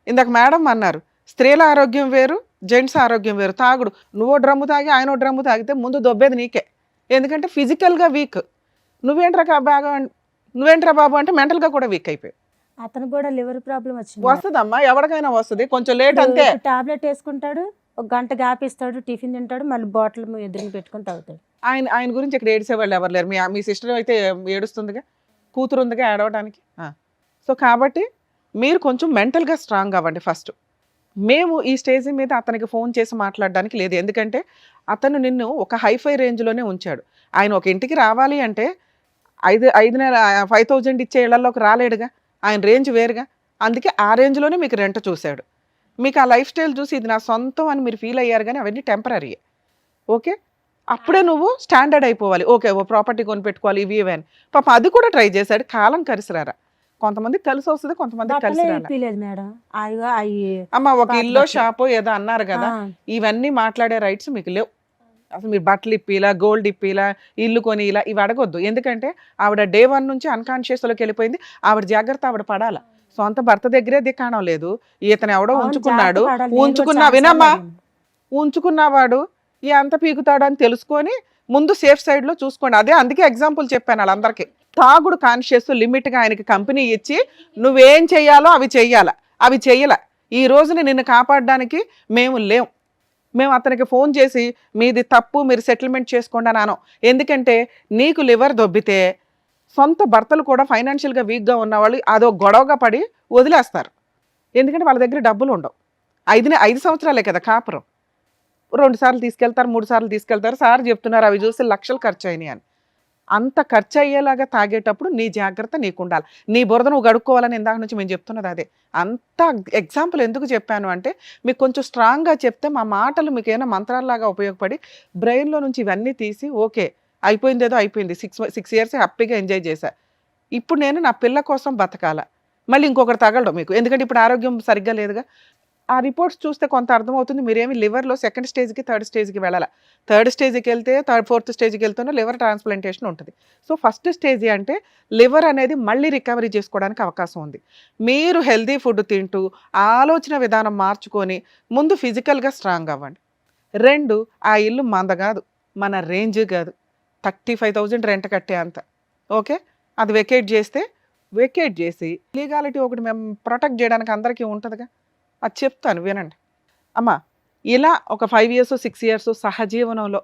ఇందాక మేడం అన్నారు స్త్రీల ఆరోగ్యం వేరు, జెంట్స్ ఆరోగ్యం వేరు. తాగుడు, నువ్వో డ్రమ్ము తాగి ఆయనో డ్రమ్ము తాగితే ముందు దొబ్బేది నీకే. ఎందుకంటే ఫిజికల్గా వీక్. నువ్వేంట్రా బాబు అంటే మెంటల్గా కూడా వీక్ అయిపోయావు. అతను కూడా లివర్ ప్రాబ్లం వచ్చింది. వస్తుందమ్మా, ఎవరికైనా వస్తుంది, కొంచెం లేట్ అంతే. టాబ్లెట్ వేసుకుంటాడు, ఒక గంట గ్యాప్ ఇస్తాడు, టిఫిన్ తింటాడు, మళ్ళీ బాటిల్ ఎదురుని పెట్టుకుని తాగుతాడు. ఆయన గురించి ఇక్కడ ఏడిసేవాళ్ళు ఎవరు లేరు. మీ సిస్టర్ అయితే ఏడుస్తుందిగా, కూతురు ఉందిగా ఏడవడానికి. సో కాబట్టి మీరు కొంచెం మెంటల్గా స్ట్రాంగ్ అవ్వండి ఫస్ట్. మేము ఈ స్టేజ్ మీద అతనికి ఫోన్ చేసి మాట్లాడడానికి లేదు. ఎందుకంటే అతను నిన్ను ఒక హైఫై రేంజ్లోనే ఉంచాడు. ఆయన ఒక ఇంటికి రావాలి అంటే 5,000 ఇచ్చే ఇళ్లలోకి రాలేడుగా. ఆయన రేంజ్ వేరుగా. అందుకే ఆ రేంజ్లోనే మీకు రెంట్ చూశాడు. మీకు ఆ లైఫ్ స్టైల్ చూసి ఇది నా సొంతం అని మీరు ఫీల్ అయ్యారు, కానీ అవన్నీ టెంపరీ. ఓకే, అప్పుడే నువ్వు స్టాండర్డ్ అయిపోవాలి. ఓకే ఓ ప్రాపర్టీ కొని పెట్టుకోవాలి, ఇవి అని. పాప అది కూడా ట్రై చేశాడు. కాలం కలిసిరారా. కొంతమందికి కలిసి వస్తుంది, కొంతమందికి కలిసి మేడం. అమ్మ ఒక ఇల్లు షాపు ఏదో అన్నారు కదా, ఇవన్నీ మాట్లాడే రైట్స్ మీకు లేవు. అసలు మీరు బట్టలు ఇప్పిలా, గోల్డ్ ఇప్పిలా, ఇల్లు కొని ఇలా ఇవి అడగొద్దు. ఎందుకంటే ఆవిడ Day 1 నుంచి అన్కాన్షియస్లోకి వెళ్ళిపోయింది. ఆవిడ జాగ్రత్త ఆవిడ పడాలా. సొంత భర్త దగ్గరే దిక్కాణం లేదు. ఇతను ఎవడో ఉంచుకున్నాడు, వినమ్మా, ఉంచుకున్నవాడు ఎంత పీకుతాడు అని తెలుసుకొని ముందు సేఫ్ సైడ్లో చూసుకోండి. అదే అందుకే ఎగ్జాంపుల్ చెప్పాను వాళ్ళందరికీ. తాగుడు కాన్షియస్ లిమిట్గా ఆయనకి కంపెనీ ఇచ్చి నువ్వేం చెయ్యాలో అవి చెయ్యాల, అవి చెయ్యాల. ఈ రోజున నిన్ను కాపాడడానికి మేము లేం. మేము అతనికి ఫోన్ చేసి మీది తప్పు, మీరు సెటిల్మెంట్ చేసుకోండి అని అనం. ఎందుకంటే నీకు లివర్ దొబ్బితే సొంత భర్తలు కూడా ఫైనాన్షియల్గా వీక్గా ఉన్నవాళ్ళు అదో గొడవగా పడి వదిలేస్తారు. ఎందుకంటే వాళ్ళ దగ్గర డబ్బులు ఉండవు. 5 సంవత్సరాలే కదా కాపురం. 2 సార్లు తీసుకెళ్తారు, 3 సార్లు తీసుకెళ్తారు. సార్ చెప్తున్నారు అవి చూసి లక్షలు ఖర్చు అయినాయి అని. అంత ఖర్చు అయ్యేలాగా తాగేటప్పుడు నీ జాగ్రత్త నీకు ఉండాలి. నీ బురద నువ్వు గడుక్కోవాలని ఇందాక నుంచి మేము చెప్తున్నది అదే. అంత ఎగ్జాంపుల్ ఎందుకు చెప్పాను అంటే మీకు కొంచెం స్ట్రాంగ్గా చెప్తే మా మాటలు మీకు ఏమైనా మంత్రాల్లాగా ఉపయోగపడి బ్రెయిన్లో నుంచి ఇవన్నీ తీసి ఓకే అయిపోయింది, ఏదో అయిపోయింది, 6 ఇయర్స్ హ్యాపీగా ఎంజాయ్ చేశా, ఇప్పుడు నేను నా పిల్ల కోసం బతకాల, మళ్ళీ ఇంకొకటి తగలడం మీకు. ఎందుకంటే ఇప్పుడు ఆరోగ్యం సరిగ్గా లేదుగా. ఆ రిపోర్ట్స్ చూస్తే కొంత అర్థమవుతుంది. మీరేమి లివర్లో 2nd స్టేజ్కి 3rd స్టేజ్కి వెళ్ళాలి. 3rd స్టేజ్కి వెళ్తే 4th స్టేజ్కి వెళ్తున్నా లివర్ ట్రాన్స్ప్లాంటేషన్ ఉంటుంది. సో ఫస్ట్ స్టేజ్ అంటే లివర్ అనేది మళ్ళీ రికవరీ చేసుకోవడానికి అవకాశం ఉంది. మీరు హెల్దీ ఫుడ్ తింటూ ఆలోచన విధానం మార్చుకొని ముందు ఫిజికల్గా స్ట్రాంగ్ అవ్వండి. 2 ఆ ఇల్లు మంద కాదు, మన రేంజ్ కాదు, 35,000 రెంట్ కట్టే అంత. ఓకే, అది వెకేట్ చేసి లీగాలిటీ ఒకటి మేము ప్రొటెక్ట్ చేయడానికి అందరికీ ఉంటుందిగా, అది చెప్తాను వినండి. అమ్మ ఇలా ఒక 5 ఇయర్స్ 6 ఇయర్స్ సహజీవనంలో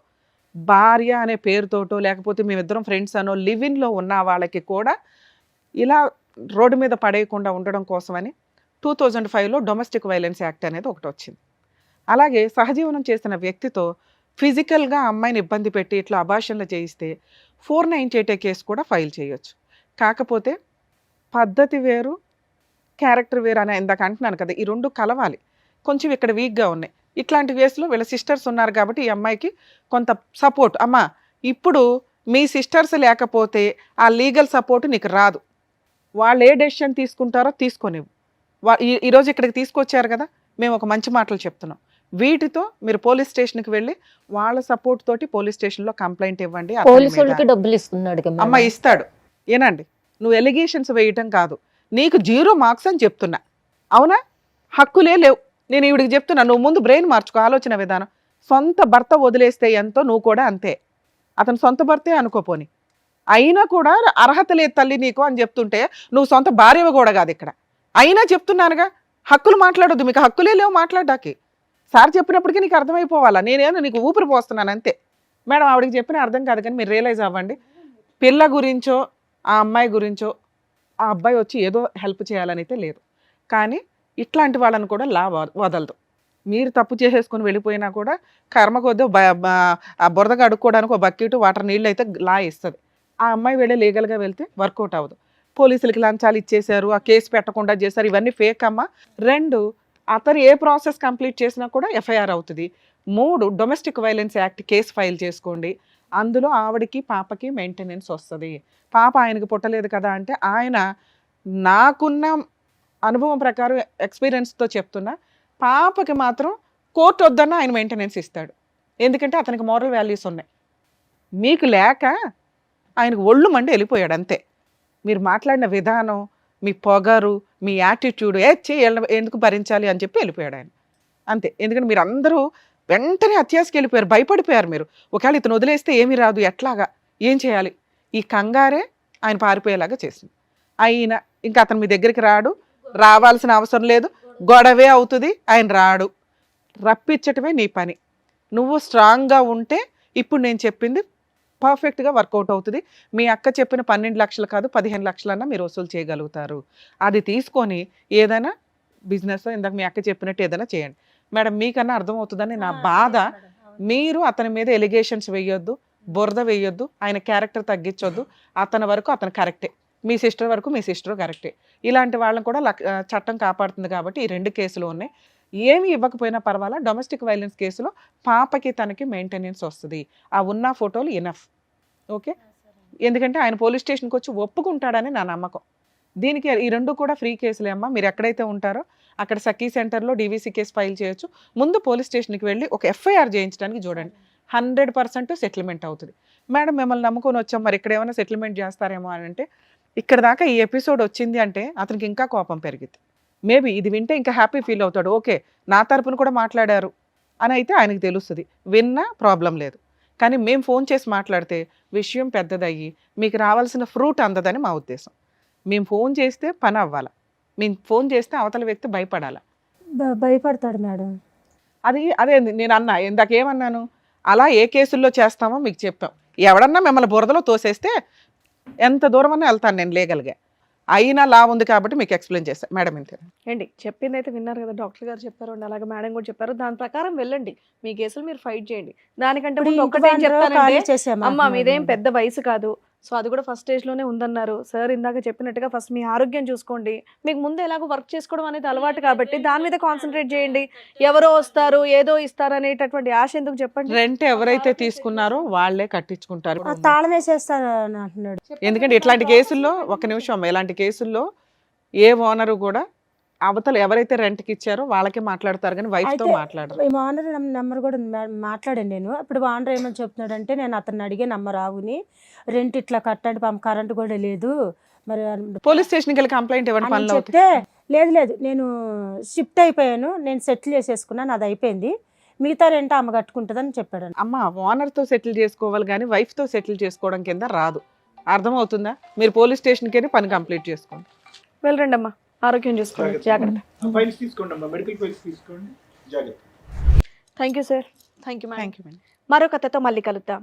భార్య అనే పేరుతోటో లేకపోతే మేమిద్దరం ఫ్రెండ్స్ అనో లివిన్లో ఉన్న వాళ్ళకి కూడా ఇలా రోడ్డు మీద పడేయకుండా ఉండడం కోసమని 2005లో డొమెస్టిక్ వైలెన్స్ యాక్ట్ అనేది ఒకటి వచ్చింది. అలాగే సహజీవనం చేసిన వ్యక్తితో ఫిజికల్గా అమ్మాయిని ఇబ్బంది పెట్టి ఇట్లా అబార్షన్లు చేయిస్తే 498 కేసు కూడా ఫైల్ చేయొచ్చు. కాకపోతే పద్ధతి వేరు, క్యారెక్టర్ వేరు అని ఇందాక అంటున్నాను కదా, ఈ 2 కలవాలి. కొంచెం ఇక్కడ వీక్గా ఉన్నాయి. ఇట్లాంటి వేస్లో వీళ్ళ సిస్టర్స్ ఉన్నారు కాబట్టి ఈ అమ్మాయికి కొంత సపోర్ట్. అమ్మ ఇప్పుడు మీ సిస్టర్స్ లేకపోతే ఆ లీగల్ సపోర్ట్ నీకు రాదు. వాళ్ళు ఏ డెసిషన్ తీసుకుంటారో తీసుకొనివ్వు. ఈరోజు ఇక్కడికి తీసుకొచ్చారు కదా, మేము ఒక మంచి మాటలు చెప్తున్నాం. వీటితో మీరు పోలీస్ స్టేషన్కి వెళ్ళి వాళ్ళ సపోర్ట్ తోటి పోలీస్ స్టేషన్లో కంప్లైంట్ ఇవ్వండి. పోలీసు వాళ్ళకి డబ్బులు ఇస్తున్నాడు కదా అమ్మ ఇస్తాడు. ఏనండి, నువ్వు ఎలిగేషన్స్ వేయటం కాదు, నీకు 0 మార్క్స్ అని చెప్తున్నా. అవునా, హక్కులే లేవు. నేను ఈవిడికి చెప్తున్నా, నువ్వు ముందు బ్రెయిన్ మార్చుకో, ఆలోచన విధానం. సొంత భర్త వదిలేస్తే ఎంతో నువ్వు కూడా అంతే. అతను సొంత భర్తే అనుకోపోని, అయినా కూడా అర్హత లేదు తల్లి నీకు అని చెప్తుంటే నువ్వు సొంత భార్యవి కూడా కాదు ఇక్కడ. అయినా చెప్తున్నానుగా, హక్కులు మాట్లాడొద్దు, మీకు హక్కులే లేవు మాట్లాడడానికి. సార్ చెప్పినప్పటికీ నీకు అర్థమైపోవాలా, నేనేమో నీకు ఊపిరి పోస్తున్నాను అంతే. మేడం ఆవిడకి చెప్పిన అర్థం కాదు, కానీ మీరు రియలైజ్ అవ్వండి. పిల్ల గురించో ఆ అమ్మాయి గురించో ఆ అబ్బాయి వచ్చి ఏదో హెల్ప్ చేయాలని అయితే లేదు. కానీ ఇట్లాంటి వాళ్ళని కూడా లా వదలదు. మీరు తప్పు చేసేసుకొని వెళ్ళిపోయినా కూడా కర్మ కొద్ది ఆ బురదగా అడుక్కోవడానికి ఒక బకెట్ వాటర్ నీళ్ళు అయితే లా ఇస్తుంది. ఆ అమ్మాయి వెళ్ళి లీగల్గా వెళ్తే వర్కౌట్ అవ్వదు. పోలీసులకి లంచాలు ఇచ్చేశారు, ఆ కేసు పెట్టకుండా చేశారు, ఇవన్నీ ఫేక్ అమ్మ. 2 అతను ఏ ప్రాసెస్ కంప్లీట్ చేసినా కూడా ఎఫ్ఐఆర్ అవుతుంది. 3 domestic violence act case file చేసుకోండి. అందులో ఆవిడకి పాపకి మెయింటెనెన్స్ వస్తుంది. పాప ఆయనకు పుట్టలేదు కదా అంటే, ఆయన నాకున్న అనుభవం ప్రకారం ఎక్స్పీరియన్స్తో చెప్తున్నా, పాపకి మాత్రం కోర్టు వద్దన్న ఆయన మెయింటెనెన్స్ ఇస్తాడు. ఎందుకంటే అతనికి మోరల్ వాల్యూస్ ఉన్నాయి. మీకు లేక ఆయనకు ఒళ్ళు మండి వెళ్ళిపోయాడు అంతే. మీరు మాట్లాడిన విధానం, మీ పొగరు, మీ యాటిట్యూడ్ ఎందుకు భరించాలి అని చెప్పి వెళ్ళిపోయాడు ఆయన అంతే. ఎందుకంటే మీరు అందరూ వెంటనే అత్యాశకి వెళ్ళిపోయారు, భయపడిపోయారు. మీరు ఒకవేళ ఇతను వదిలేస్తే ఏమీ రాదు, ఎట్లాగా ఏం చేయాలి, ఈ కంగారే ఆయన పారిపోయేలాగా చేసింది. అయినా ఇంకా అతను మీ దగ్గరికి రాడు, రావాల్సిన అవసరం లేదు, గొడవే అవుతుంది, ఆయన రాడు. రప్పించటమే నీ పని. నువ్వు స్ట్రాంగ్గా ఉంటే ఇప్పుడు నేను చెప్పింది పర్ఫెక్ట్గా వర్కౌట్ అవుతుంది. మీ అక్క చెప్పిన 12 లక్షలు కాదు 15 లక్షలన్నా మీరు వసూలు చేయగలుగుతారు. అది తీసుకొని ఏదైనా బిజినెస్ ఇందాక మీ అక్క చెప్పినట్టు ఏదైనా చేయండి. మేడం మీకన్నా అర్థమవుతుందని నా బాధ. మీరు అతని మీద ఎలిగేషన్స్ వేయొద్దు, బురద వేయొద్దు, ఆయన క్యారెక్టర్ తగ్గించొద్దు. అతని వరకు అతను కరెక్టే, మీ సిస్టర్ వరకు మీ సిస్టర్ కరెక్టే. ఇలాంటి వాళ్ళని కూడా చట్టం కాపాడుతుంది కాబట్టి ఈ 2 కేసులు ఉన్నాయి. ఏమి ఇవ్వకపోయినా పర్వాలా, డొమెస్టిక్ వైలెన్స్ కేసులో పాపకి తనకి మెయింటెనెన్స్ వస్తుంది. ఆ ఉన్న ఫోటోలు ఇనఫ్. ఓకే, ఎందుకంటే ఆయన పోలీస్ స్టేషన్కి వచ్చి ఒప్పుకుంటాడని నా నమ్మకం. దీనికి ఈ 2 కూడా ఫ్రీ కేసులే అమ్మా. మీరు ఎక్కడైతే ఉంటారో అక్కడ సఖీ సెంటర్లో డీవీసీ కేసు ఫైల్ చేయొచ్చు. ముందు పోలీస్ స్టేషన్కి వెళ్ళి ఒక ఎఫ్ఐఆర్ చేయించడానికి చూడండి, 100% సెటిల్మెంట్ అవుతుంది. మేడం మిమ్మల్ని నమ్ముకొని వచ్చాం, మరి ఇక్కడ ఏమైనా సెటిల్మెంట్ చేస్తారేమో అని అంటే, ఇక్కడ దాకా ఈ ఎపిసోడ్ వచ్చింది అంటే అతనికి ఇంకా కోపం పెరిగింది. మేబీ ఇది వింటే ఇంకా హ్యాపీ ఫీల్ అవుతాడు, ఓకే నా తరపున కూడా మాట్లాడారు అని అయితే ఆయనకు తెలుస్తుంది. విన్నా ప్రాబ్లం లేదు. కానీ మేము ఫోన్ చేసి మాట్లాడితే విషయం పెద్దదయ్యి మీకు రావాల్సిన ఫ్రూట్ అందదని మా ఉద్దేశం. మేము ఫోన్ చేస్తే పని అవ్వాలి, మేము ఫోన్ చేస్తే అవతల వ్యక్తి భయపడాలి. భయపడతాడు మేడం. అదే నేను అన్నా, ఇందాక ఏమన్నాను, అలా ఏ కేసుల్లో చేస్తామో మీకు చెప్పాం. ఎవడన్నా మిమ్మల్ని బురదలో తోసేస్తే ఎంత దూరం అన్నా వెళ్తాను నేను లీగల్గా, అయినా లా ఉంది కాబట్టి మీకు ఎక్స్ప్లెయిన్ చేస్తాను మేడం. ఇంతే ఏంటి చెప్పింది అయితే విన్నారు కదా, డాక్టర్ గారు చెప్పారు అండి, అలాగే మేడం కూడా చెప్పారు, దాని ప్రకారం వెళ్ళండి, మీ కేసులు మీరు ఫైట్ చేయండి. దానికంటే ముందు ఒకటే చెప్తానంటే, అమ్మ మీదేం పెద్ద వయసు కాదు, సో అది కూడా ఫస్ట్ స్టేజ్ లోనే ఉందన్నారు సార్ ఇందాక చెప్పినట్టుగా. ఫస్ట్ మీ ఆరోగ్యం చూసుకోండి, మీకు ముందు ఎలాగో వర్క్ చేసుకోవడం అనేది అలవాటు కాబట్టి దాని మీద కాన్సన్ట్రేట్ చేయండి. ఎవరో వస్తారు ఏదో ఇస్తారు అనేటటువంటి ఆశ ఎందుకు చెప్పండి. రెంట్ ఎవరైతే తీసుకున్నారో వాళ్ళే కట్టించుకుంటారు. తాళం వేసేస్తాను అంటున్నాడు. ఎందుకంటే ఇట్లాంటి కేసుల్లో, ఒక నిమిషం, ఇలాంటి కేసుల్లో ఏ ఓనరు కూడా అవతల ఎవరైతే రెంట్కి ఇచ్చారో వాళ్ళకే మాట్లాడతారు కానీ వైఫ్తో మాట్లాడరు. ఈ ఓనర్ నెంబర్ కూడా మాట్లాడాను నేను. ఇప్పుడు ఓనర్ ఏమని చెప్తున్నాడంటే, నేను అతన్ని అడిగే నెంబర్ ఆవుని, రెంట్ ఇట్లా కట్టండి, కరెంట్ కూడా లేదు, మరి పోలీస్ స్టేషన్కి వెళ్ళి కంప్లైంట్ ఇవ్వండి పనులు చెప్తే, లేదు నేను షిఫ్ట్ అయిపోయాను, నేను సెటిల్ చేసేసుకున్నాను, అది అయిపోయింది, మిగతా రెంట్ ఆమె కట్టుకుంటుందని చెప్పాడు. అమ్మ ఓనర్తో సెటిల్ చేసుకోవాలి కానీ వైఫ్తో సెటిల్ చేసుకోవడం కింద రాదు. అర్థమవుతుందా? మీరు పోలీస్ స్టేషన్కి వెళ్ళి పని కంప్లీట్ చేసుకోండి. వెళ్ళండి అమ్మా, ఆరోగ్యం చూసుకోండి, జాగ్రత్త. ఫైల్స్ తీసుకోండి అమ్మా, మెడికల్ ఫైల్స్ తీసుకోండి, జాగ్రత్త. Thank you sir. Thank you madam. Thank you. మరో కథతో మళ్ళీ కలుద్దాం.